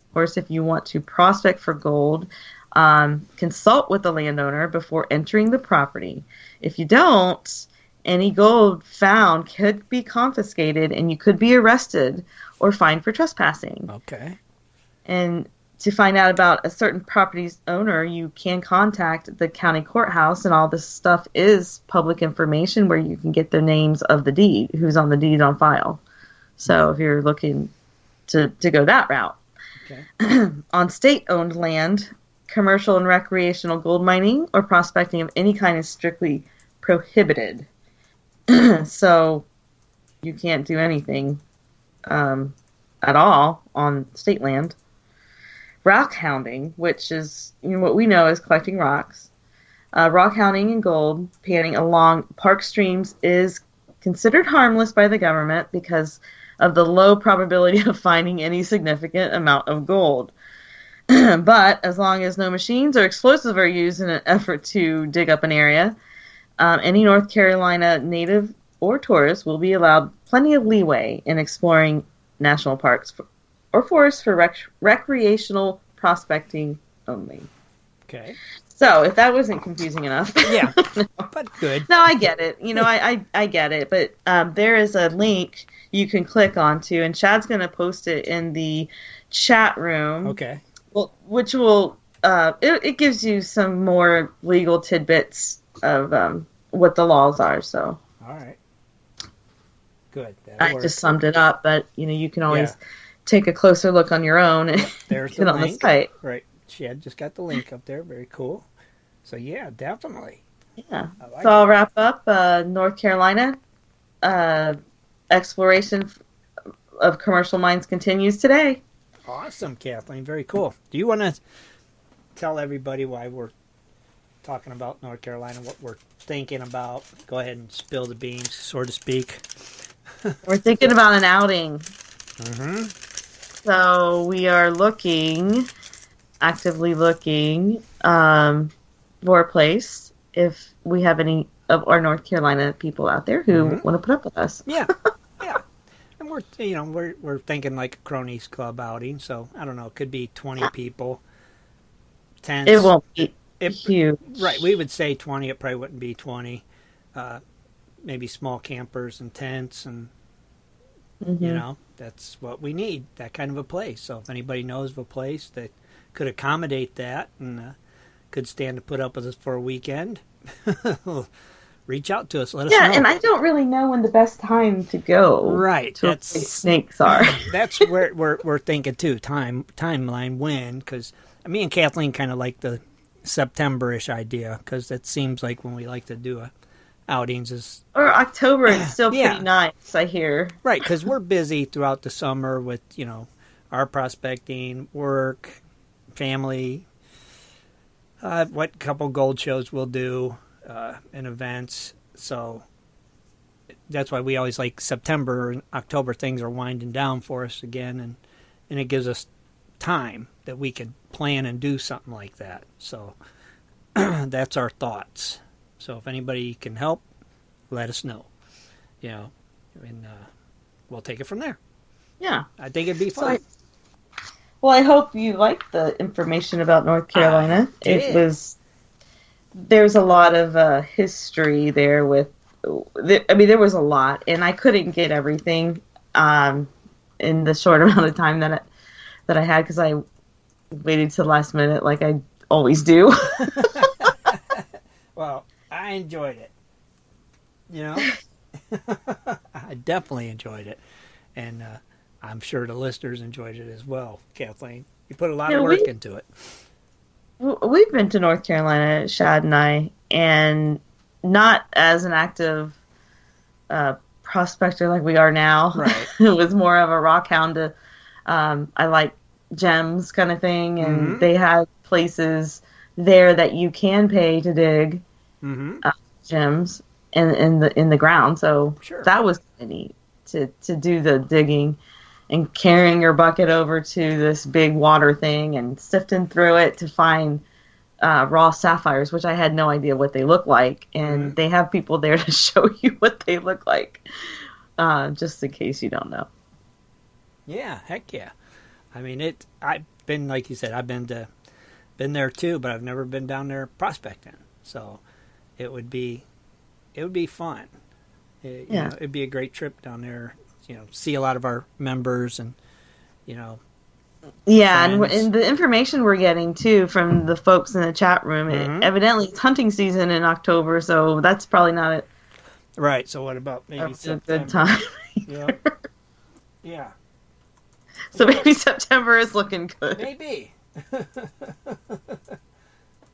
Of course, if you want to prospect for gold, consult with the landowner before entering the property. If you don't, any gold found could be confiscated and you could be arrested or fined for trespassing. Okay. And to find out about a certain property's owner, you can contact the county courthouse, and all this stuff is public information where you can get the names of the deed, who's on the deed on file. So if you're looking to go that route. Okay. On state-owned land, commercial and recreational gold mining or prospecting of any kind is strictly prohibited. So you can't do anything at all on state land. Rock hounding, which is what we know as collecting rocks. Rock hounding and gold panning along park streams is considered harmless by the government because of the low probability of finding any significant amount of gold. But as long as no machines or explosives are used in an effort to dig up an area, any North Carolina native or tourist will be allowed plenty of leeway in exploring national parks or forests for recreational prospecting only. Okay. So, if that wasn't confusing enough. Yeah, no. But good. No, I get it. I get it. But there is a link you can click onto, and Shad's going to post it in the chat room. Okay. Well, which will, it gives you some more legal tidbits of what the laws are, so. All right. Good. I just summed it up, but, you can always take a closer look on your own and there's get the on link. the site. Right. Shad just got the link up there. Very cool. So, yeah, definitely. Yeah. So I'll wrap up. North Carolina, exploration of commercial mines continues today. Awesome, Kathleen. Very cool. Do you want to tell everybody why we're talking about North Carolina, what we're thinking about? Go ahead and spill the beans, so to speak. We're thinking about an outing. Mm-hmm. So we are actively looking for a place if we have any of our North Carolina people out there who want to put up with us. Yeah, yeah. And we're thinking like a cronies club outing. So I don't know, it could be 20 people. Tents. It won't be huge. Right, we would say 20. It probably wouldn't be 20. Maybe small campers and tents, and that's what we need. That kind of a place. So if anybody knows of a place that could accommodate that and could stand to put up with us for a weekend, reach out to us. Let us know. Yeah, and I don't really know when the best time to go. Right, to that's snakes are. That's where we're thinking too. Timeline when, because me and Kathleen kind of like the September-ish idea, because it seems like when we like to do outings is or October. It's still pretty nice, I hear. Right, because we're busy throughout the summer with our prospecting, work, family. What couple gold shows we'll do, and events. So that's why we always like September and October. Things are winding down for us again, and it gives us time that we can plan and do something like that. So that's our thoughts. So if anybody can help, let us know. And we'll take it from there. Yeah, I think it'd be fun. I hope you liked the information about North Carolina. There's a lot of history there with. There was a lot, and I couldn't get everything in the short amount of time that I had because I waited to the last minute, like I always do. Well, I enjoyed it. I definitely enjoyed it, and I'm sure the listeners enjoyed it as well. Kathleen, you put a lot of work into it. We've been to North Carolina, Shad and I, and not as an active prospector like we are now. Right. It was more of a rock hound. I like gems kind of thing, and they had places there that you can pay to dig gems in the ground. So that was kind of neat to do the digging and carrying your bucket over to this big water thing and sifting through it to find raw sapphires, which I had no idea what they look like, and they have people there to show you what they look like, just in case you don't know. Yeah, heck yeah. I mean, I've been, like you said, I've been there too, but I've never been down there prospecting. So it would be fun. It'd be a great trip down there. See a lot of our members and Yeah, and the information we're getting, too, from the folks in the chat room, evidently it's hunting season in October, so that's probably not it. Right, so what about maybe September? A good time. Yeah. So maybe September is looking good. Maybe.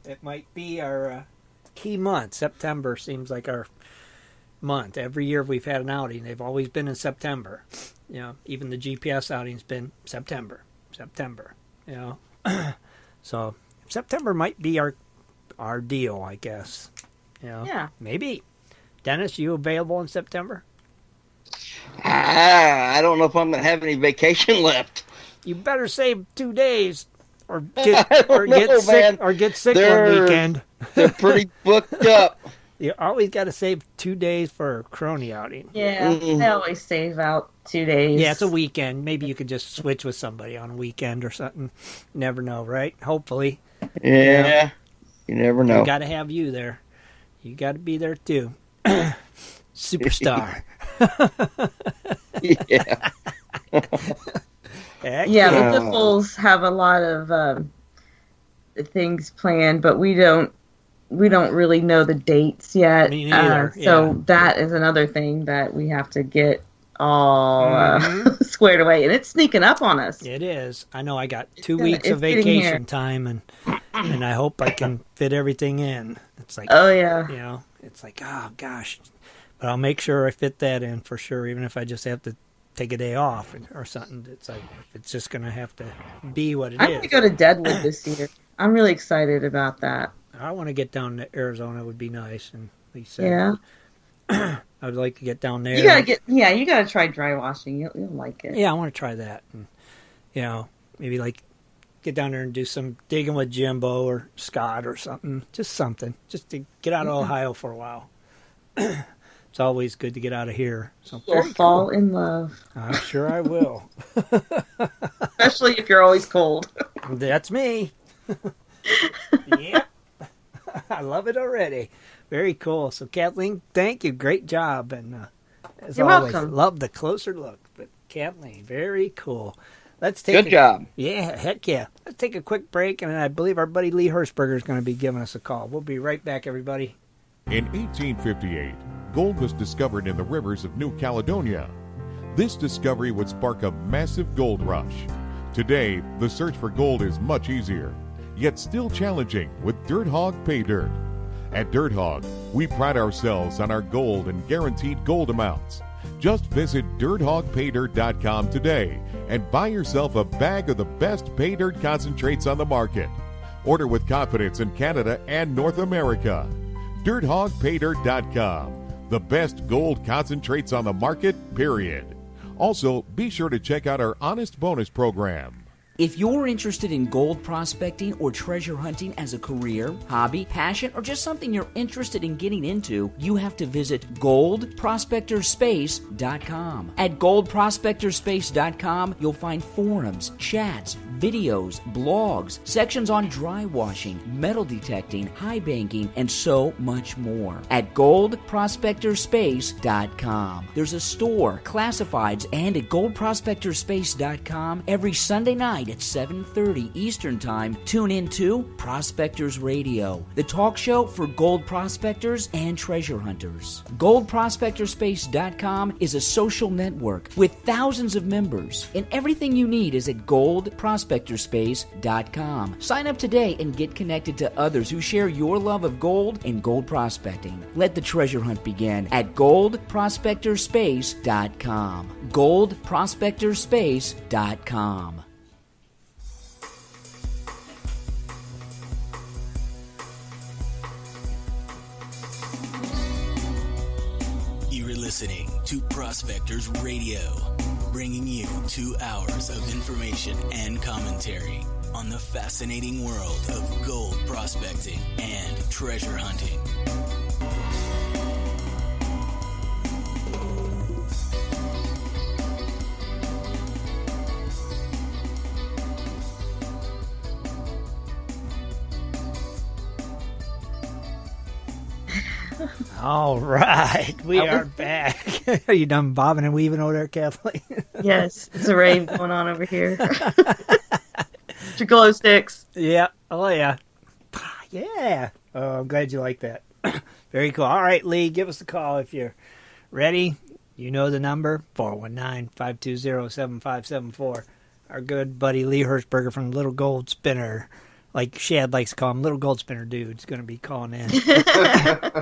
It might be our key month. September seems like our month. Every year we've had an outing, they've always been in September. Even the GPS outing's been September. So September might be our deal, I guess. Yeah. Maybe. Dennis, you available in September? I don't know if I'm going to have any vacation left. You better save 2 days or get sick one weekend. They're pretty booked up. You always got to save 2 days for a crony outing. Yeah, I always save out 2 days. Yeah, it's a weekend. Maybe you could just switch with somebody on a weekend or something. Never know, right? Hopefully. Yeah, you never know. I got to have you there. You got to be there too. Superstar. Yeah. Yeah, the Biffles have a lot of things planned, but we don't really know the dates yet. Me neither. So that is another thing that we have to get all squared away, and it's sneaking up on us. It is. I know I got 2 weeks of vacation time, and I hope I can fit everything in. It's like, oh yeah, it's like, oh gosh, but I'll make sure I fit that in for sure, even if I just have to take a day off or something. It's like, it's just going to have to be what it is. I'm going to go to Deadwood this year. I'm really excited about that. I want to get down to Arizona. It would be nice. And like you said, I would like to get down there. You got to try dry washing. You'll like it. Yeah, I want to try that. And, maybe like get down there and do some digging with Jimbo or Scott or something. Just something. Just to get out of Ohio for a while. It's always good to get out of here. So you'll fall in love. I'm sure I will. Especially if you're always cold. That's me. Yep. I love it already. Very cool. So, Kathleen, thank you. Great job. And as you're always, welcome. Love the closer look. But, Kathleen, very cool. Let's take Good job. Yeah, heck yeah. Let's take a quick break, and I believe our buddy Lee Hershberger is going to be giving us a call. We'll be right back, everybody. In 1858, gold was discovered in the rivers of New Caledonia. This discovery would spark a massive gold rush. Today, the search for gold is much easier, yet still challenging with Dirt Hog Pay Dirt. At Dirt Hog, we pride ourselves on our gold and guaranteed gold amounts. Just visit dirthogpaydirt.com today and buy yourself a bag of the best pay dirt concentrates on the market. Order with confidence in Canada and North America. DirtHogPayDirt.com. The best gold concentrates on the market, period. Also, be sure to check out our Honest Bonus program. If you're interested in gold prospecting or treasure hunting as a career, hobby, passion, or just something you're interested in getting into, you have to visit goldprospectorspace.com. At goldprospectorspace.com, you'll find forums, chats, videos, blogs, sections on dry washing, metal detecting, high banking, and so much more. At goldprospectorspace.com. There's a store, classifieds, and at goldprospectorspace.com every Sunday night at 7:30 Eastern Time, tune in to Prospectors Radio, the talk show for gold prospectors and treasure hunters. GoldProspectorspace.com is a social network with thousands of members, and everything you need is at GoldProspectorspace.com. Sign up today and get connected to others who share your love of gold and gold prospecting. Let the treasure hunt begin at GoldProspectorspace.com. GoldProspectorspace.com. Listening to Prospectors Radio, bringing you 2 hours of information and commentary on the fascinating world of gold prospecting and treasure hunting. All right, we are back. Are you done bobbing and weaving over there, Kathleen? Yes, it's a rave going on over here. Your glow sticks. Yeah. Oh, yeah. Yeah. Oh, I'm glad you like that. Very cool. All right, Lee, give us a call if you're ready. You know the number, 419-520-7574. Our good buddy Lee Hirschberger from Little Gold Spinner, like Shad likes to call him, Little Gold Spinner Dude's going to be calling in.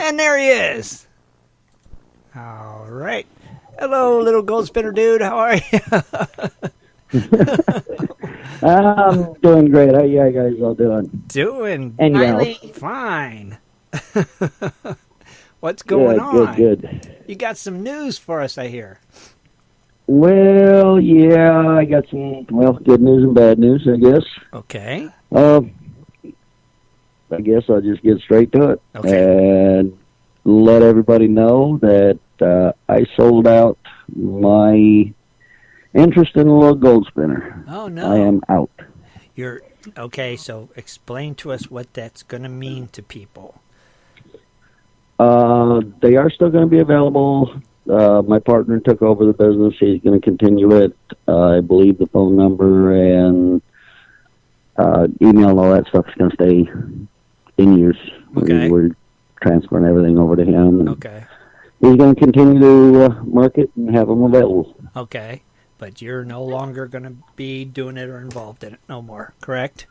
And there he is. All right. Hello, Little Gold Spinner Dude. How are you? I'm doing great. How you guys all doing? Doing fine. What's going on? Good. You got some news for us, I hear. Well, yeah, I got some, good news and bad news, I guess. Okay. I guess I'll just get straight to it. Okay. And let everybody know that I sold out my interest in the Little Gold Spinner. Oh, no. I am out. Okay, so explain to us what that's going to mean to people. They are still going to be available. My partner took over the business. He's going to continue it. I believe the phone number and email and all that stuff is going to stay in use. Okay. We're transferring everything over to him. Okay. He's going to continue to market and have them available. Okay, but you're no longer going to be doing it or involved in it no more, correct?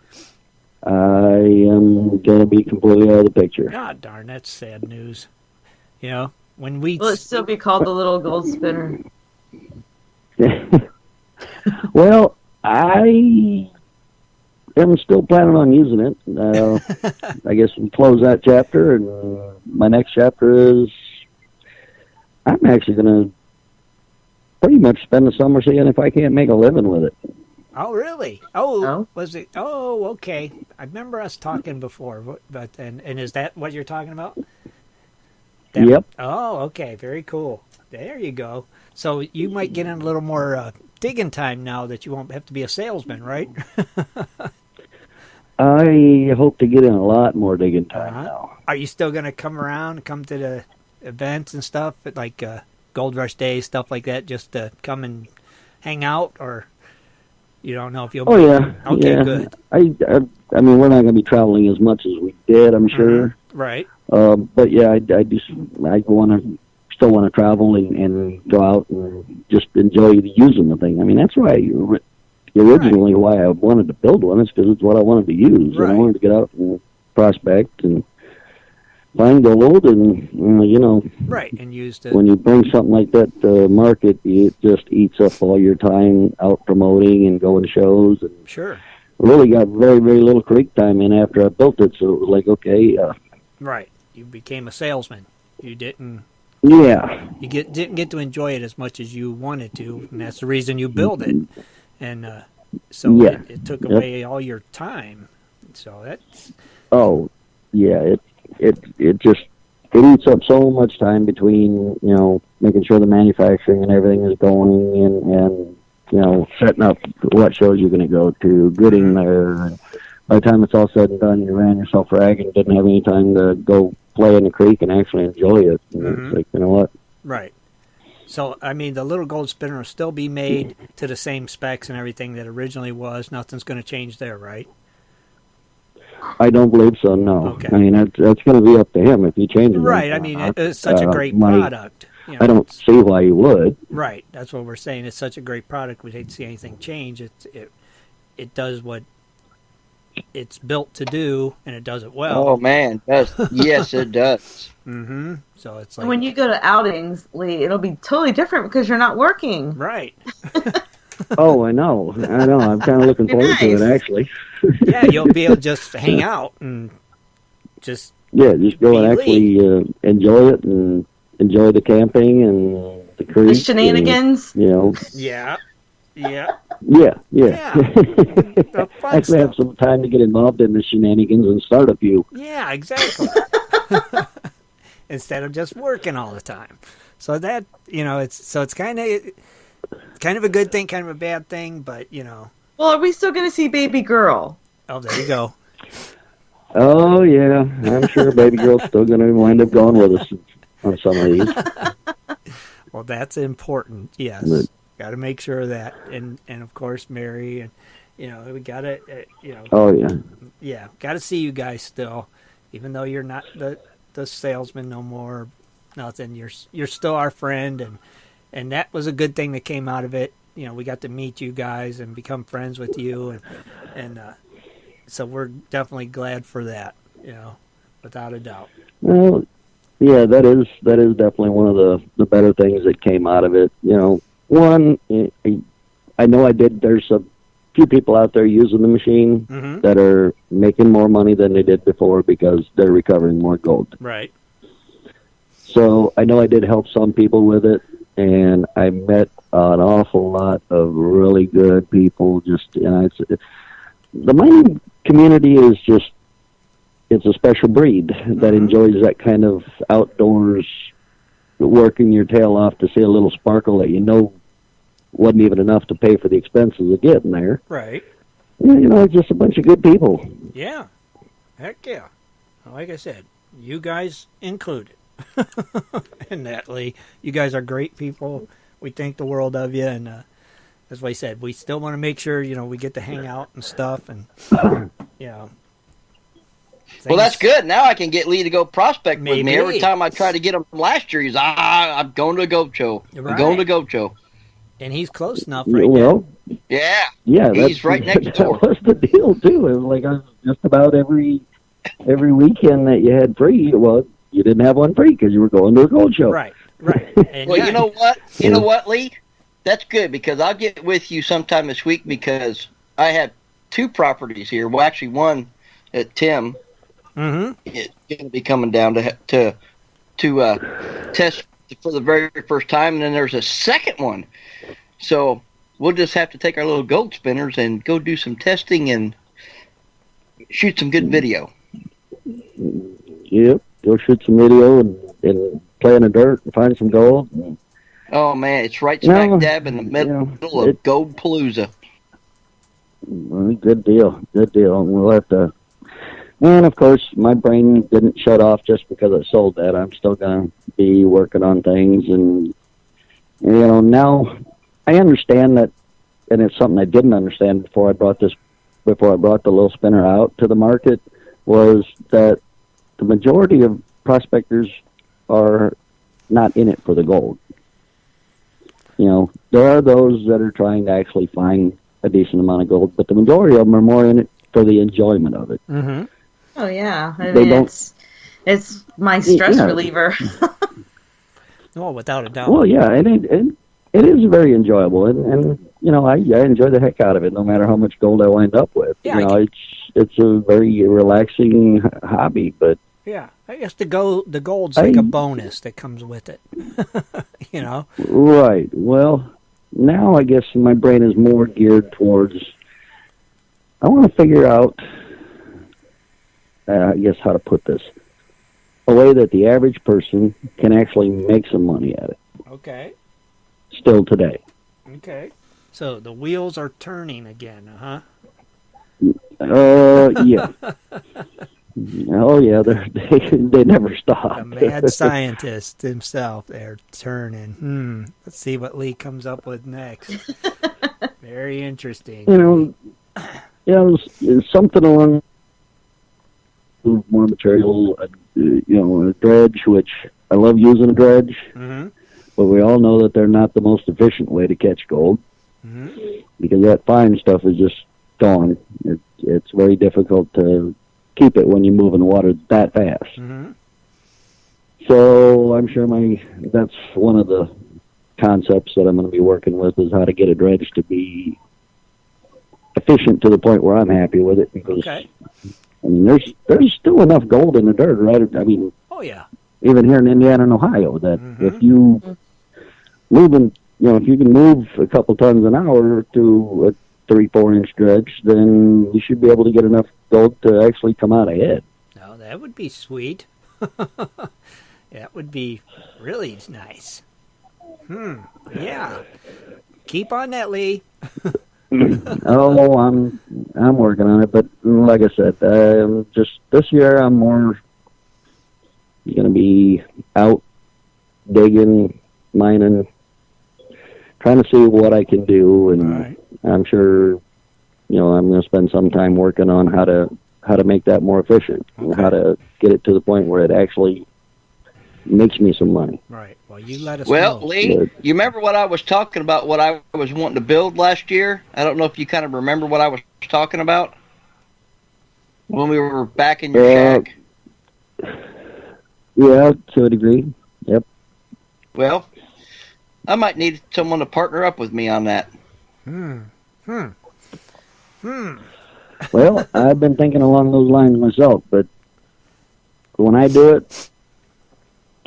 I am going to be completely out of the picture. God darn, that's sad news. You know, when we... Will it still be called the Little Gold Spinner? Well, I am still planning on using it. I guess we close that chapter, and my next chapter is I'm actually going to pretty much spend the summer seeing if I can't make a living with it. Oh, really? Oh, was it? Oh, okay. I remember us talking before, but and is that what you're talking about? Yep. Oh, okay. Very cool. There you go. So you might get in a little more digging time now that you won't have to be a salesman, right? I hope to get in a lot more digging time now. Are you still going to come to the events and stuff, like Gold Rush Days, stuff like that, just to come and hang out, or you don't know if you'll... Oh, yeah. Okay, yeah. good. I mean, we're not going to be traveling as much as we did, I'm sure. Right. But yeah, I still want to travel and go out and just enjoy using the thing. I mean, that's why originally why I wanted to build one is because it's what I wanted to use. Right. And I wanted to get out and prospect and find gold, and right, and use it. When you bring something like that to market, it just eats up all your time out promoting and going to shows. And sure. Really got very, very little creek time in after I built it, so it was like, okay. Right. you became a salesman. You didn't. Yeah. You didn't get to enjoy it as much as you wanted to, and that's the reason you built it. And so it took away all your time. So that's. Oh, yeah. It just eats up so much time between making sure the manufacturing and everything is going and setting up what shows you're going to go to, getting there. And by the time it's all said and done, you ran yourself rag and didn't have any time to go play in the creek and actually enjoy it. And it's like, you know what? Right. So, I mean, the little gold spinner will still be made to the same specs and everything that originally was. Nothing's going to change there, right? I don't believe so, no. Okay. I mean, that's going to be up to him if he changes it. Right. I mean, it's such a great product. I don't see why he would. Right. That's what we're saying. It's such a great product. We'd hate to see anything change. It does what it's built to do, and it does it well. Oh, man. Yes, it does. Mm-hmm. So it's like... And when you go to outings, Lee, it'll be totally different because you're not working. Right. Oh, I know. I'm kind of looking forward to it, actually. Yeah, you'll be able to just hang out and just... Yeah, just go and actually enjoy it and enjoy the camping and the creek. The shenanigans. And, Yeah. Actually have some time to get involved in the shenanigans and start a few. Yeah, exactly. Instead of just working all the time. So that, it's kind of a good thing, kind of a bad thing, but, Well, are we still going to see baby girl? Oh, there you go. Oh, yeah. I'm sure baby girl's still going to wind up going with us on some of these. Well, that's important, yes. Got to make sure of that. And of course, Mary, and, we got to, Oh, yeah. Yeah, got to see you guys still. Even though you're not the salesman no more, nothing, you're still our friend, and that was a good thing that came out of it. We got to meet you guys and become friends with you, and so we're definitely glad for that, without a doubt. Well, yeah, that is definitely one of the better things that came out of it. One, I know there's a few people out there using the machine that are making more money than they did before because they're recovering more gold. Right. So I know I did help some people with it, and I met an awful lot of really good people. Just the mining community is it's a special breed that enjoys that kind of outdoors, working your tail off to see a little sparkle that wasn't even enough to pay for the expenses of getting there. Right. It's just a bunch of good people. Yeah. Heck yeah. Like I said, you guys included. And Natalie, you guys are great people. We think the world of you, and as I said, we still want to make sure we get to hang out and stuff, and Well, that's good. Now I can get Lee to go prospect Maybe. with me. Every time I try to get him last year, he's I'm going to a goat show. Right. I'm going to a goat show. And he's close enough right now. Yeah. Yeah, he's right next door. That was the deal too. It was like just about every weekend that you had free. Well, you didn't have one free because you were going to a gold show. Right. And well, you know what? You know what, Lee? That's good because I'll get with you sometime this week because I have two properties here. Well, actually, one at Tim. Is going to be coming down to test for the very first time, and then there's a second one. So we'll just have to take our little gold spinners and go do some testing and shoot some good video. Yep, go shoot some video and play in the dirt and find some gold. Oh man, it's right smack dab in the middle of Gold Palooza. Good deal. We'll have to. And, of course, my brain didn't shut off just because I sold that. I'm still going to be working on things. And, now I understand that, and it's something I didn't understand before I brought the little spinner out to the market, was that the majority of prospectors are not in it for the gold. There are those that are trying to actually find a decent amount of gold, but the majority of them are more in it for the enjoyment of it. Oh yeah, I mean it's my stress reliever. Oh, without a doubt. Well, yeah, and it is very enjoyable, and I enjoy the heck out of it, no matter how much gold I wind up with. Yeah, it's a very relaxing hobby, but Yeah. I guess the gold's like a bonus that comes with it. You know? Right. Well, now I guess my brain is more geared towards, I want to figure out, I guess how to put this, a way that the average person can actually make some money at it. Okay. Still today. Okay. So the wheels are turning again, huh? Yeah. Oh, yeah, they never stop. The mad scientist himself, they're turning. Let's see what Lee comes up with next. Very interesting. It's something along more material, a dredge, which I love using a dredge, but we all know that they're not the most efficient way to catch gold, because that fine stuff is just gone. It's very difficult to keep it when you move in the water that fast. So I'm sure that's one of the concepts that I'm going to be working with, is how to get a dredge to be efficient to the point where I'm happy with it, because I mean, there's still enough gold in the dirt, right? I mean, oh yeah, even here in Indiana and Ohio, that if you if you can move a couple tons an hour to a 3-4 inch dredge, then you should be able to get enough gold to actually come out ahead. No, that would be sweet. That would be really nice. Yeah. Keep on that, Lee. Oh, I'm working on it, but like I said, just this year I'm more going to be out digging, mining, trying to see what I can do, and I'm sure, I'm going to spend some time working on how to make that more efficient, and how to get it to the point where it actually makes me some money. Right. Well, you let us know. Well, Lee, you remember what I was talking about, what I was wanting to build last year? I don't know if you kind of remember what I was talking about when we were back in your shack. Yeah, to a degree. Yep. Well, I might need someone to partner up with me on that. Well, I've been thinking along those lines myself, but when I do it,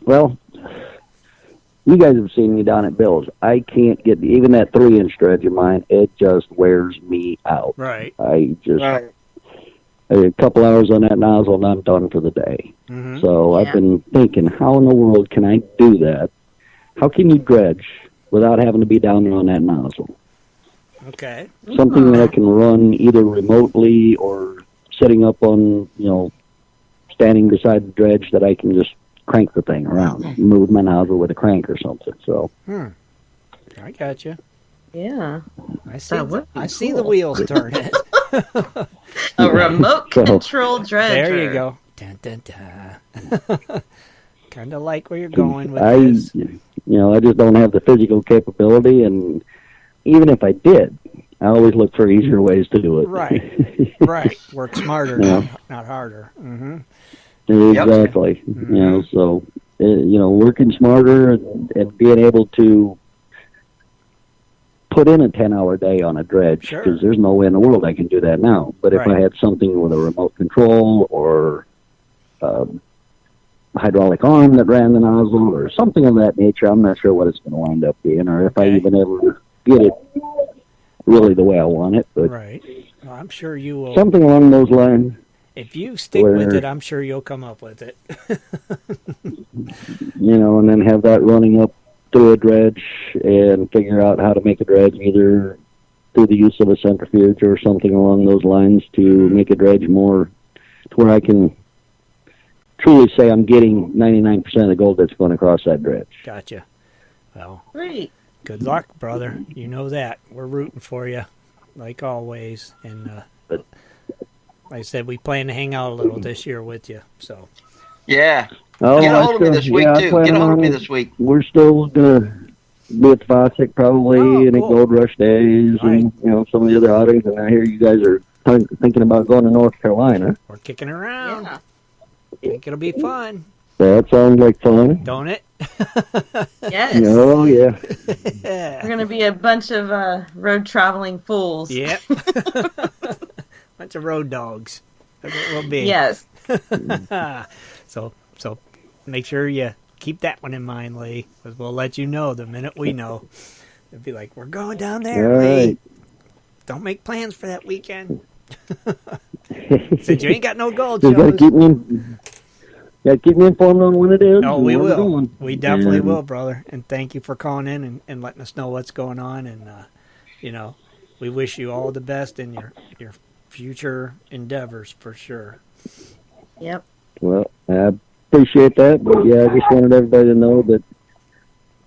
well, you guys have seen me down at Bill's. I can't get even that 3-inch dredge of mine. It just wears me out. Right. I just a couple hours on that nozzle and I'm done for the day. So I've been thinking, how in the world can I do that? How can you dredge without having to be down there on that nozzle? Okay. Something that I can run either remotely or setting up on, standing beside the dredge, that I can just crank the thing around, move my nozzle with a crank or something. So, I got you. Yeah, I see the wheels turning. A remote control dredger. There you go. Dun, dun, dun. Kind of like where you're going with this. I just don't have the physical capability, and even if I did, I always look for easier ways to do it. Right. Right. Work smarter, not harder. Exactly. So, working smarter and being able to put in a 10-hour day on a dredge, because there's no way in the world I can do that now. But if I had something with a remote control or hydraulic arm that ran the nozzle or something of that nature, I'm not sure what it's going to wind up being, or if I even ever get it really the way I want it. But well, I'm sure you will. Something along those lines. If you stick with it, I'm sure you'll come up with it. And then have that running up through a dredge and figure out how to make a dredge either through the use of a centrifuge or something along those lines to make a dredge more to where I can truly say I'm getting 99% of the gold that's going across that dredge. Gotcha. Well, great. Good luck, brother. You know that. We're rooting for you, like always. And like I said, we plan to hang out a little this year with you. So. Yeah. Get a hold of me this week, too. Get a hold of me this week. We're still going to be at the Fossick probably in the Gold Rush days and, some of the other outings. And I hear you guys are thinking about going to North Carolina. We're kicking around. Yeah. I think it'll be fun. That sounds like fun. Don't it? Yes. Oh, yeah. We're going to be a bunch of road traveling fools. Yep. Bunch of road dogs. That's what we'll be. Yes. So make sure you keep that one in mind, Lee, because we'll let you know the minute we know. It'll be like, we're going down there, All Lee. right. Don't make plans for that weekend. Said you ain't got no gold You shows. gotta keep me informed on when it is. Oh, and we where we're will. going. We definitely And will, brother. And thank you for calling in and letting us know what's going on. And, we wish you all the best in your future endeavors for sure. Yep. Well, I appreciate that, but yeah, I just wanted everybody to know that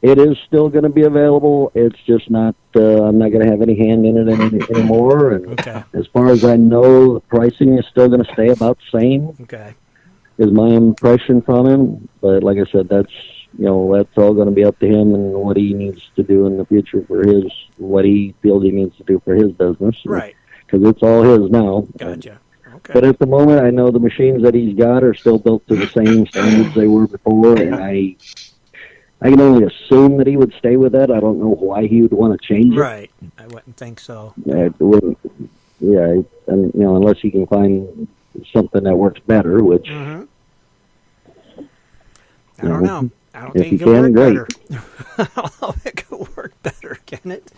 it is still going to be available. It's just not. I'm not going to have any hand in it anymore. And Okay. as far as I know, the pricing is still going to stay about the same. Okay. Is my impression from him. But like I said, that's all going to be up to him and what he needs to do in the future for what he feels he needs to do for his business. Right. Because it's all his now. Gotcha. Okay. But at the moment, I know the machines that he's got are still built to the same standards they were before, and I can only assume that he would stay with that. I don't know why he would want to change it. Right. I wouldn't think so. It wouldn't, and, unless he can find something that works better, which I don't know. I don't if think he it could work can, great. better. I don't know if it could work better, can it?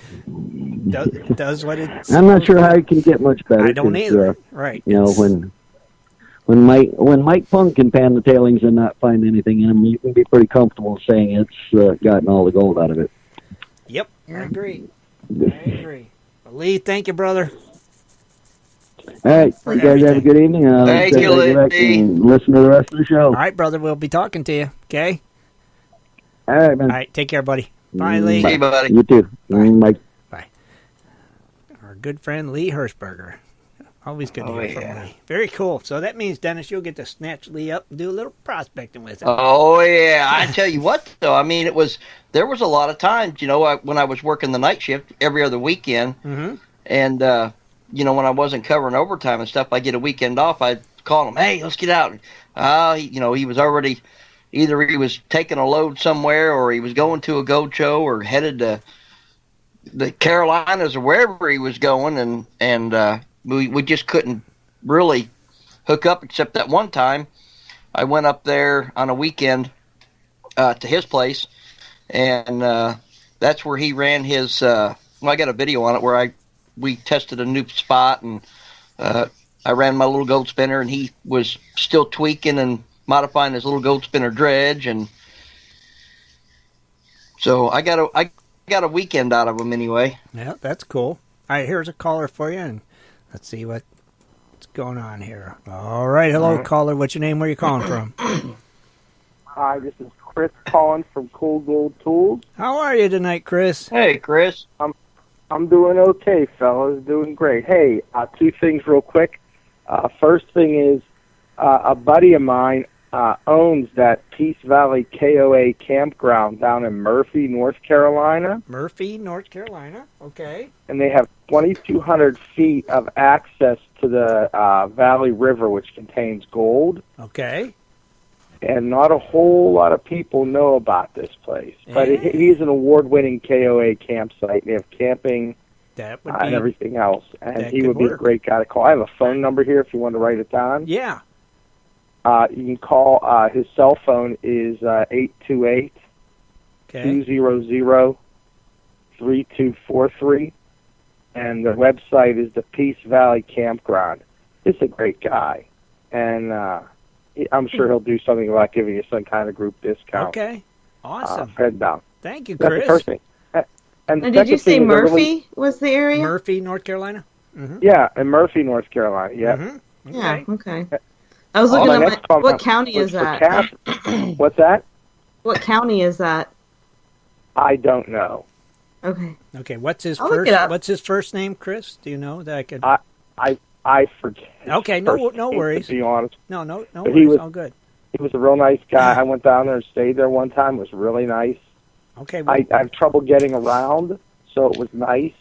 Does what it's. I'm not sure how it can get much better. I don't 'cause, either. Right. When Mike Funk can pan the tailings and not find anything in them, you can be pretty comfortable saying it's gotten all the gold out of it. Yep. I agree. Well, Lee, thank you, brother. All right, you guys have a good evening. Thank you, Lee. And listen to the rest of the show. All right, brother. We'll be talking to you. Okay. All right, man. All right. Take care, buddy. Bye, Lee. See you, buddy. You too. Bye. Bye. Our good friend Lee Hirschberger. Always good to hear from Lee. Very cool. So that means, Dennis, you'll get to snatch Lee up and do a little prospecting with him. Oh, yeah. I tell you what, though. I mean, there was a lot of times, when I was working the night shift every other weekend, and, when I wasn't covering overtime and stuff, I get a weekend off, I'd call him, hey, let's get out. He was already, either he was taking a load somewhere or he was going to a gold show or headed to the Carolinas or wherever he was going, and we just couldn't really hook up except that one time I went up there on a weekend to his place, and that's where he ran his I got a video on it where we tested a new spot, and I ran my little gold spinner, and he was still tweaking and modifying his little gold spinner dredge, and so I got a weekend out of him anyway. Yeah, that's cool. All right, here's a caller for you, and let's see what's going on here. All right, hello, caller. What's your name? Where are you calling from? Hi, this is Chris calling from Cool Gold Tools. How are you tonight, Chris? Hey, Chris. I'm doing okay, fellas. Doing great. Hey, two things real quick. First thing is a buddy of mine owns that Peace Valley KOA campground down in Murphy, North Carolina. Murphy, North Carolina. Okay. And they have 2,200 feet of access to the Valley River, which contains gold. Okay. And not a whole lot of people know about this place. But he's an award-winning KOA campsite. They have camping and everything else. And he would be a great guy to call. I have a phone number here if you want to write it down. Yeah. You can call. His cell phone is 828-200-3243. And the website is the Peace Valley Campground. He's a great guy. And I'm sure he'll do something about giving you some kind of group discount. Okay. Awesome. Head down. Thank you, That's Chris. the first thing. And did you say Murphy was the area? Murphy, North Carolina? Mm-hmm. Yeah, in Murphy, North Carolina. Yeah. Mm-hmm. Okay. Yeah, okay. I was looking at what county is that? What's that? What county is that? I don't know. Okay. Okay. What's his first name, Chris? Do you know that I could? I forget. Okay. No worries. To be honest. No worries. All good. He was a real nice guy. I went down there and stayed there one time. It was really nice. Okay. Well, I have trouble getting around, so it was nice.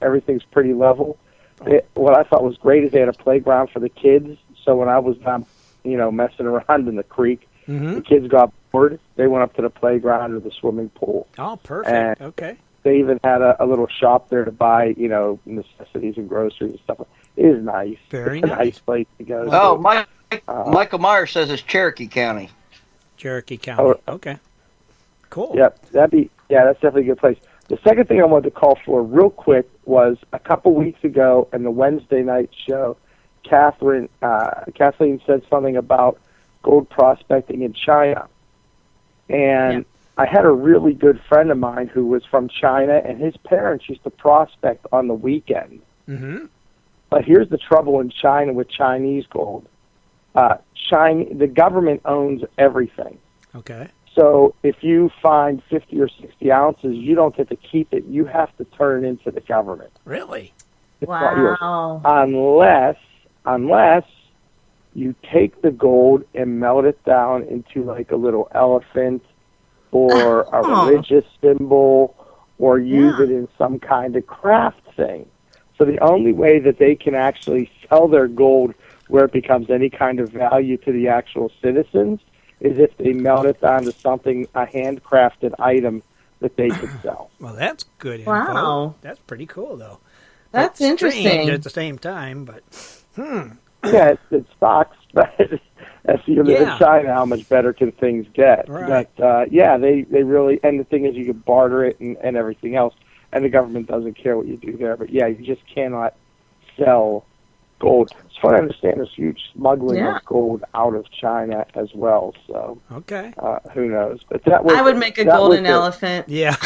Everything's pretty level. What I thought was great is they had a playground for the kids. So when I was down, messing around in the creek, the kids got bored. They went up to the playground or the swimming pool. Oh, perfect. And okay. They even had a little shop there to buy, necessities and groceries and stuff. It is nice. Very it's nice. a nice place to go. Oh, Michael Myers says it's Cherokee County. Cherokee County. Okay. Cool. Yep, that's definitely a good place. The second thing I wanted to call for real quick was a couple weeks ago in the Wednesday night show, Kathleen said something about gold prospecting in China. And I had a really good friend of mine who was from China, and his parents used to prospect on the weekend. Mm-hmm. But here's the trouble in China with Chinese gold. The government owns everything. Okay. So if you find 50 or 60 ounces, you don't get to keep it. You have to turn it into the government. Really? It's not yours. Unless you take the gold and melt it down into like a little elephant or a religious symbol or use it in some kind of craft thing. So the only way that they can actually sell their gold where it becomes any kind of value to the actual citizens is if they melt it down to something, a handcrafted item that they could sell. Well, that's good info. Wow. That's pretty cool, though. That's interesting. Strange at the same time, but Yeah, it sucks, but if you live in China, how much better can things get? Right. But, they really, and the thing is you can barter it and everything else, and the government doesn't care what you do there. But, you just cannot sell gold. As far as I understand, there's huge smuggling of gold out of China as well. So, who knows? But I would make a golden elephant. Yeah.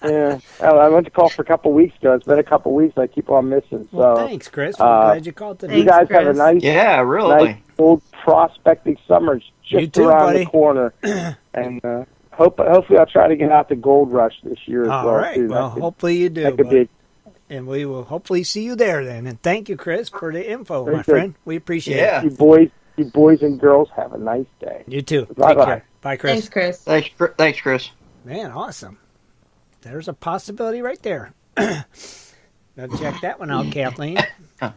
Yeah. I went to call for a couple of weeks ago. It's been a couple of weeks. I keep on missing. Well, thanks, Chris. I'm glad you called today. You guys have a nice, nice gold prospecting summer just around the corner. And hopefully I'll try to get out the gold rush this year as well. All right. Too. Well, hopefully you do. That could be. And we will hopefully see you there then. And thank you, Chris, for the info, my friend. We appreciate it. You boys and girls have a nice day. You too. Bye-bye. Take care. Bye, Chris. Thanks, Chris. Thanks, Chris. Man, awesome. There's a possibility right there. Gotta check that one out, Kathleen.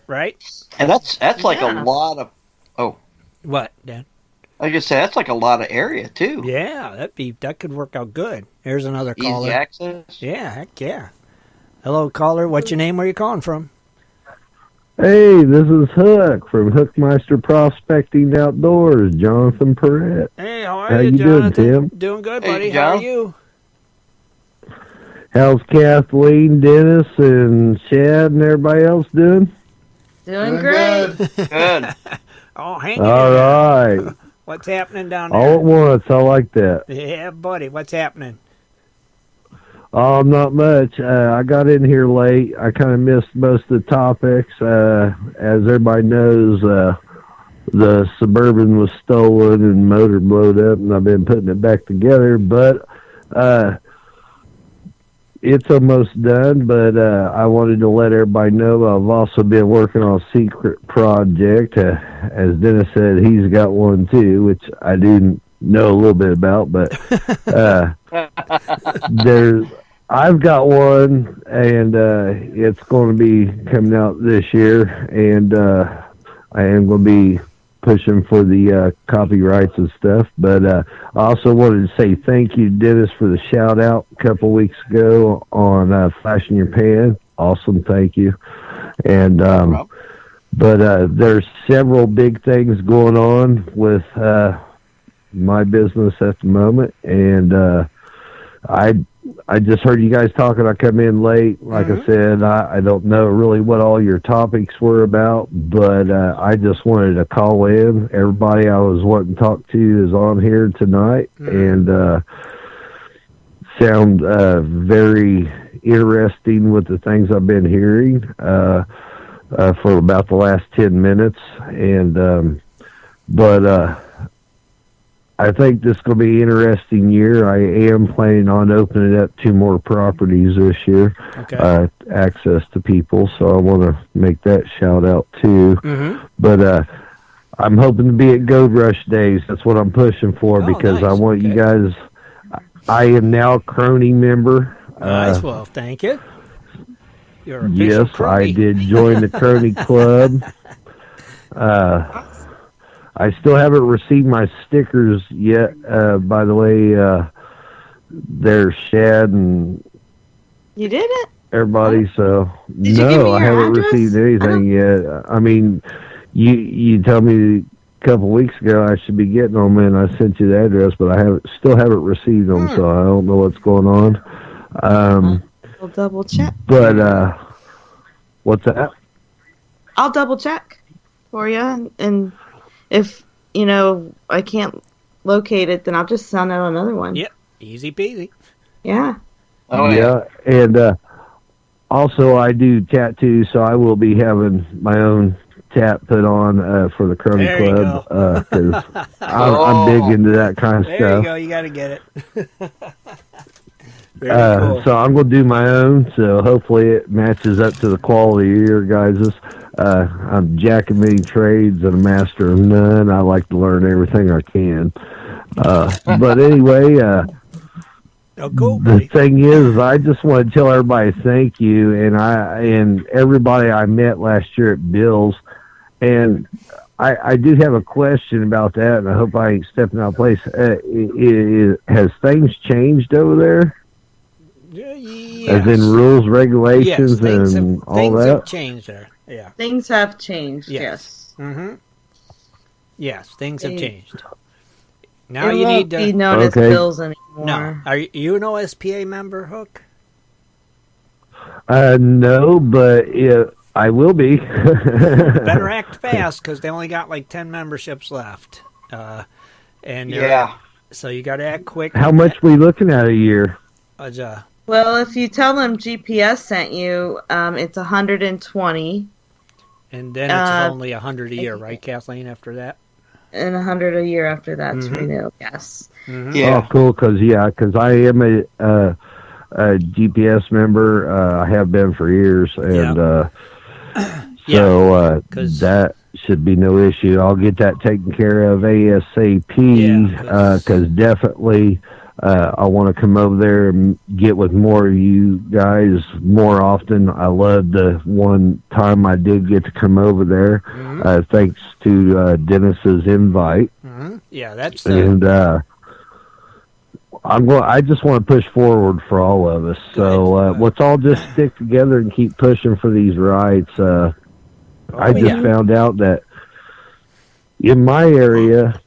Right? And that's like a lot of... Oh. What, Dan? I was just say that's like a lot of area, too. Yeah, that could work out good. Here's another caller. Easy access? Yeah, heck yeah. Hello, caller. What's your name? Where are you calling from? Hey, this is Hook from Hookmeister Prospecting Outdoors, Jonathan Perrette. Hey, how are you, Jonathan? Doing, Tim? Doing good, buddy. Hey, how are you? How's Kathleen, Dennis, and Shad and everybody else doing? Doing great. Good. Oh, hang All right. What's happening down there? All at once. I like that. Yeah, buddy. What's happening? Oh, not much. I got in here late. I kind of missed most of the topics. As everybody knows, the Suburban was stolen and motor blowed up, and I've been putting it back together. But it's almost done. But I wanted to let everybody know I've also been working on a secret project. As Dennis said, he's got one too, which I do know a little bit about. But I've got one, and it's going to be coming out this year, and I am going to be pushing for the copyrights and stuff. But I also wanted to say thank you, Dennis, for the shout-out a couple weeks ago on Flashing Your Pan. Awesome, thank you. And but there's several big things going on with my business at the moment, and I just heard you guys talking. I come in late. Like I said, I don't know really what all your topics were about, but I just wanted to call in. Everybody I was wanting to talk to is on here tonight, and sound very interesting with the things I've been hearing for about the last 10 minutes. And but I think this is going to be an interesting year. I am planning on opening up 2 more properties this year, access to people, so I want to make that shout out too. But I'm hoping to be at Gold Rush Days. That's what I'm pushing for, because I want you guys. I am now a crony member. Nice. Well, thank you. You're yes, crony. I did join the crony club. I still haven't received my stickers yet. By the way, there's Shad and you didn't? Everybody. So Did you give me your I haven't address? received anything yet. I mean, you told me a couple weeks ago I should be getting them, and I sent you the address, but I still haven't received them, so I don't know what's going on. I'll double check. But what's that? I'll double check for you, and if I can't locate it, then I'll just send out another one. Yep, easy peasy. Yeah. Oh yeah, and also I do tattoos, so I will be having my own tat put on for the Crony Club because I'm big into that kind of there stuff. There you go. You got to get it. Very cool. So I'm going to do my own, so hopefully it matches up to the quality of your guys's. I'm jack of many trades and a master of none. I like to learn everything I can. But anyway, the thing is, I just want to tell everybody thank you, and everybody I met last year at Bill's, and I do have a question about that, and I hope I ain't stepping out of place. Has things changed over there? Yes. As in rules, regulations, and all things that? have changed there. Yeah. Things have changed, yes. Mm-hmm. Yes, things have changed. Now it you won't need to be known as Bills anymore. No. Are you an OSPA member, Hook? No, but I will be. Better act fast because they only got like 10 memberships left. So you got to act quick. How much we looking at a year? Well, if you tell them GPS sent you, it's 120. And then it's only 100 a year, right, Kathleen, after that? And 100 a year after that to renew, yes. Mm-hmm. Yeah. Oh, cool, because I am a GPS member. I have been for years, and so that should be no issue. I'll get that taken care of ASAP, because definitely I want to come over there and get with more of you guys more often. I loved the one time I did get to come over there, thanks to Dennis's invite. Mm-hmm. Yeah, that's and I just want to push forward for all of us. So let's all just stick together and keep pushing for these rights. I just found out that in my area,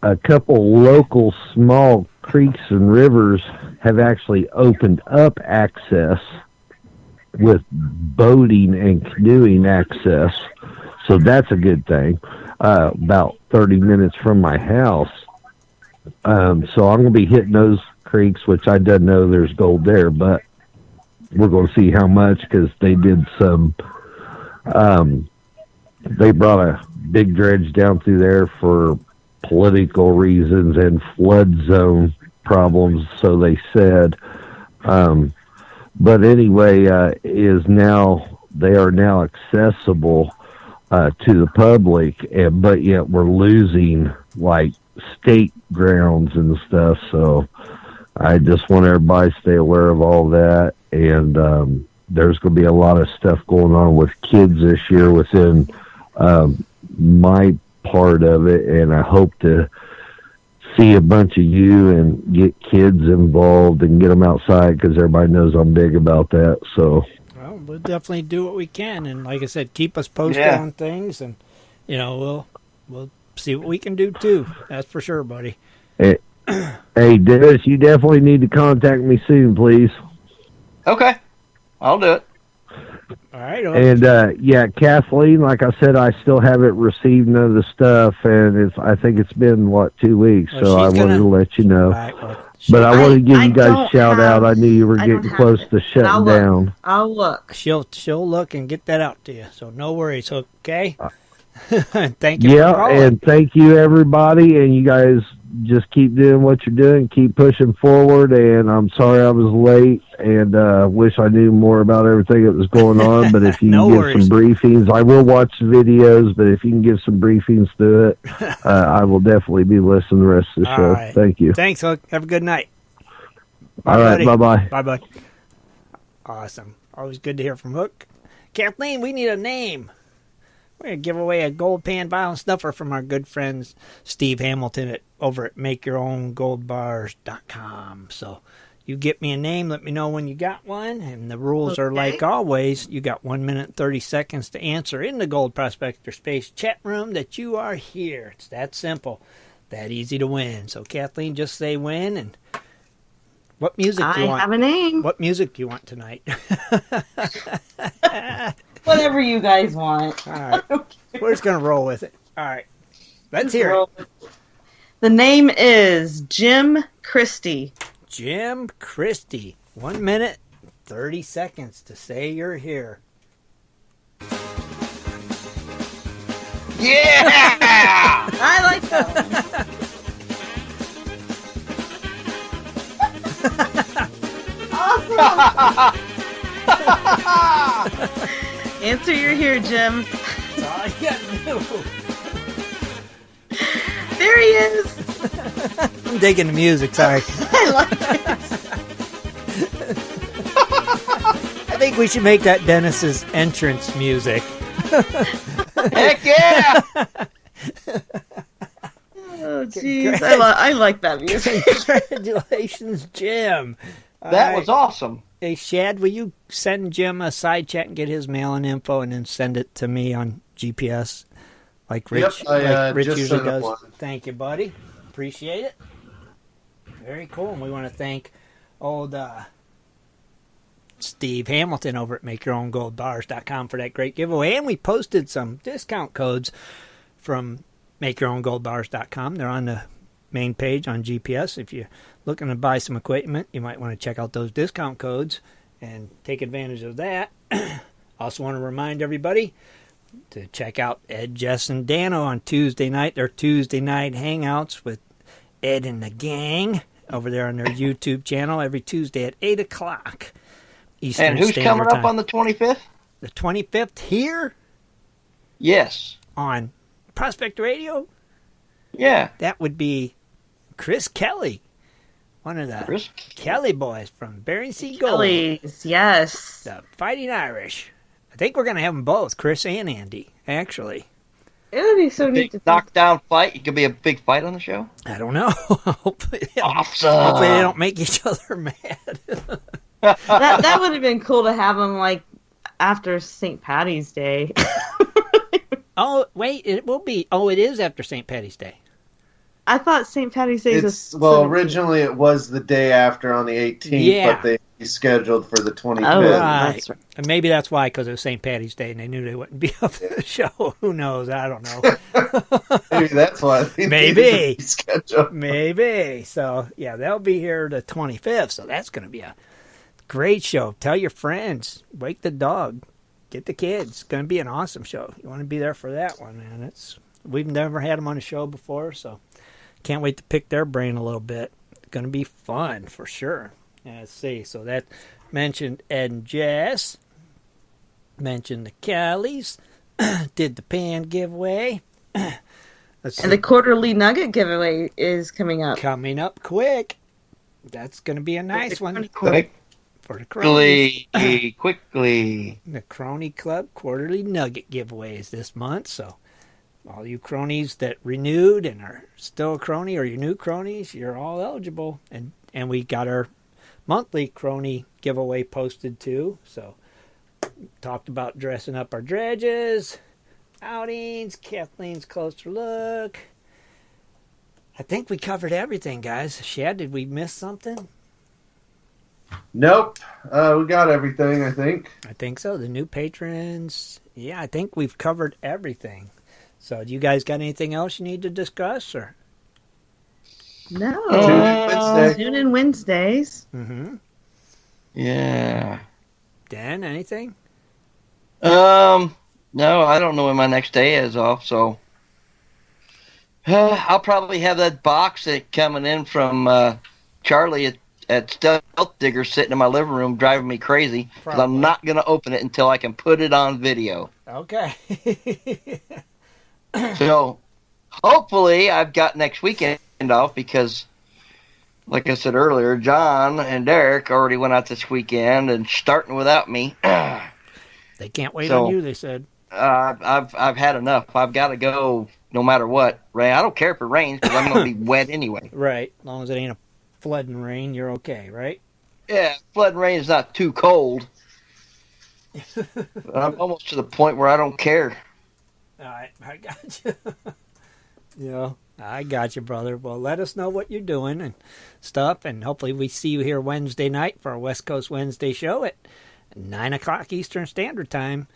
a couple local small creeks and rivers have actually opened up access with boating and canoeing access. So that's a good thing. About 30 minutes from my house. So I'm going to be hitting those creeks, which I didn't know there's gold there, but we're going to see how much, because they did some, they brought a big dredge down through there for political reasons and flood zone problems, so they said. But anyway, they are now accessible to the public, but yet we're losing like state grounds and stuff. So I just want everybody to stay aware of all that. And there's going to be a lot of stuff going on with kids this year within my part of it, and I hope to see a bunch of you and get kids involved and get them outside, because everybody knows I'm big about that. So we'll definitely do what we can, and like I said, keep us posted on things, and we'll see what we can do too. That's for sure, buddy. Hey, Dennis, you definitely need to contact me soon, please. Okay, I'll do it. All right. And Kathleen, like I said, I still haven't received none of the stuff, and I think it's been 2 weeks, so I wanted to let you know. But I wanted to give you guys a shout out. I knew you were getting close to shutting down. I'll look. She'll look and get that out to you, so no worries. Okay. Thank you. Yeah, and thank you everybody, and you guys just keep doing what you're doing, keep pushing forward. And I'm sorry I was late, and wish I knew more about everything that was going on. But if you can give some briefings, I will watch the videos. But if you can give some briefings to it, I will definitely be listening to the rest of the show. Right. Thank you. Thanks, Hook. Have a good night. All right, bye-bye. Bye-bye. Awesome. Always good to hear from Hook. Kathleen, we need a name. We're going to give away a gold pan vial and snuffer from our good friends Steve Hamilton over at MakeYourOwnGoldBars.com. So You get me a name, let me know when you got one. And the rules are like always. You got 1 minute and 30 seconds to answer in the Gold Prospector Space chat room that you are here. It's that simple, that easy to win. So, Kathleen, just say when. And what music do you want? I have a name. What music do you want tonight? Whatever you guys want. All right. We're just going to roll with it. All right. Let's hear it. The name is Jim Christie. Jim Christie. 1 minute, 30 seconds to say you're here. Yeah! I like that one. Awesome! Answer you're here, Jim. That's all I got to do. There he is. I'm digging the music, sorry. I like it. I think we should make that Dennis's entrance music. Heck yeah! Oh, jeez. I like that music. Congratulations, Jim. That was awesome. Hey, Shad, will you send Jim a side chat and get his mail-in info and then send it to me on GPS like Rich, Rich usually does? Thank you, buddy. Appreciate it. Very cool. And we want to thank old Steve Hamilton over at MakeYourOwnGoldBars.com for that great giveaway. And we posted some discount codes from MakeYourOwnGoldBars.com. They're on the main page on GPS. If you're looking to buy some equipment, you might want to check out those discount codes and take advantage of that. Also want to remind everybody to check out Ed, Jess, and Dano on Tuesday night. Their Tuesday night hangouts with Ed and the gang over there on their YouTube channel every Tuesday at 8 o'clock Eastern And who's Standard coming Time. up on the 25th? The 25th here? Yes. On Prospect Radio? Yeah. That would be Chris Kelly, one of the Kelly boys from Bering Sea Gold. Kellys, yes. The Fighting Irish. I think we're going to have them both, Chris and Andy, actually. It would be so neat to knockdown fight. It could be a big fight on the show. I don't know. Hopefully they Awesome. don't make each other mad. that would have been cool to have them like after St. Patty's Day. Oh, wait, it will be. Oh, it is after St. Patty's Day. I thought St. Patty's Day was originally it was the day after on the 18th, but they scheduled for the 25th. Oh, right. That's right. And maybe that's why, because it was St. Patty's Day, and they knew they wouldn't be up for the show. Who knows? I don't know. Maybe that's why they Maybe. scheduled. Maybe. So, yeah, they'll be here the 25th, so that's going to be a great show. Tell your friends. Wake the dog. Get the kids. It's going to be an awesome show. You want to be there for that one, man. We've never had them on a show before, so can't wait to pick their brain a little bit. It's going to be fun for sure. Let's see. So that mentioned Ed and Jess. Mentioned the Callies. Did the pan giveaway. And the quarterly nugget giveaway is coming up. Coming up quick. That's going to be a nice one. Quick. For the cronies. Quickly. The Crony Club quarterly nugget giveaways this month. So all you cronies that renewed and are still a crony, or your new cronies, you're all eligible. And we got our monthly crony giveaway posted too. So talked about dressing up our dredges, outings, Kathleen's closer look. I think we covered everything, guys. Shad, did we miss something? Nope. We got everything, I think. I think so. The new patrons. Yeah, I think we've covered everything. So do you guys got anything else you need to discuss? Or? No. Tune in Wednesdays. Mm-hmm. Yeah. Dan, anything? No, I don't know when my next day is off, so I'll probably have that box that coming in from Charlie at Stealth Digger sitting in my living room driving me crazy because I'm not going to open it until I can put it on video. Okay. So hopefully I've got next weekend off because, like I said earlier, John and Derek already went out this weekend and starting without me. They can't wait on you, they said. I've had enough. I've got to go no matter what. Rain. I don't care if it rains because I'm going to be wet anyway. Right. As long as it ain't a flooding rain, you're okay, right? Yeah, flood and rain is not too cold. But I'm almost to the point where I don't care. All right, I got you. Yeah, I got you, brother. Well, let us know what you're doing and stuff, and hopefully we see you here Wednesday night for our West Coast Wednesday show at 9 o'clock Eastern Standard Time.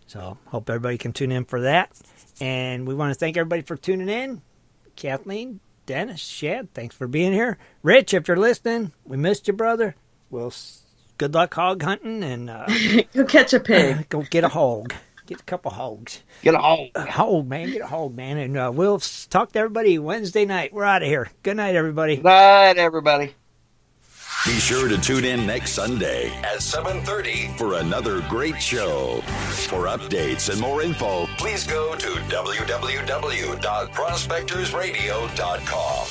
So hope everybody can tune in for that. And we want to thank everybody for tuning in. Kathleen, Dennis, Shad, thanks for being here. Rich, if you're listening, we missed you, brother. Well, good luck hog hunting, and go catch a pig. Go get a hog. Get a couple hogs. Get a hog. Hog, man. Get a hog, man. And we'll talk to everybody Wednesday night. We're out of here. Good night, everybody. Good night, everybody. Be sure to tune in next Sunday at 7:30 for another great show. For updates and more info, please go to www.prospectorsradio.com.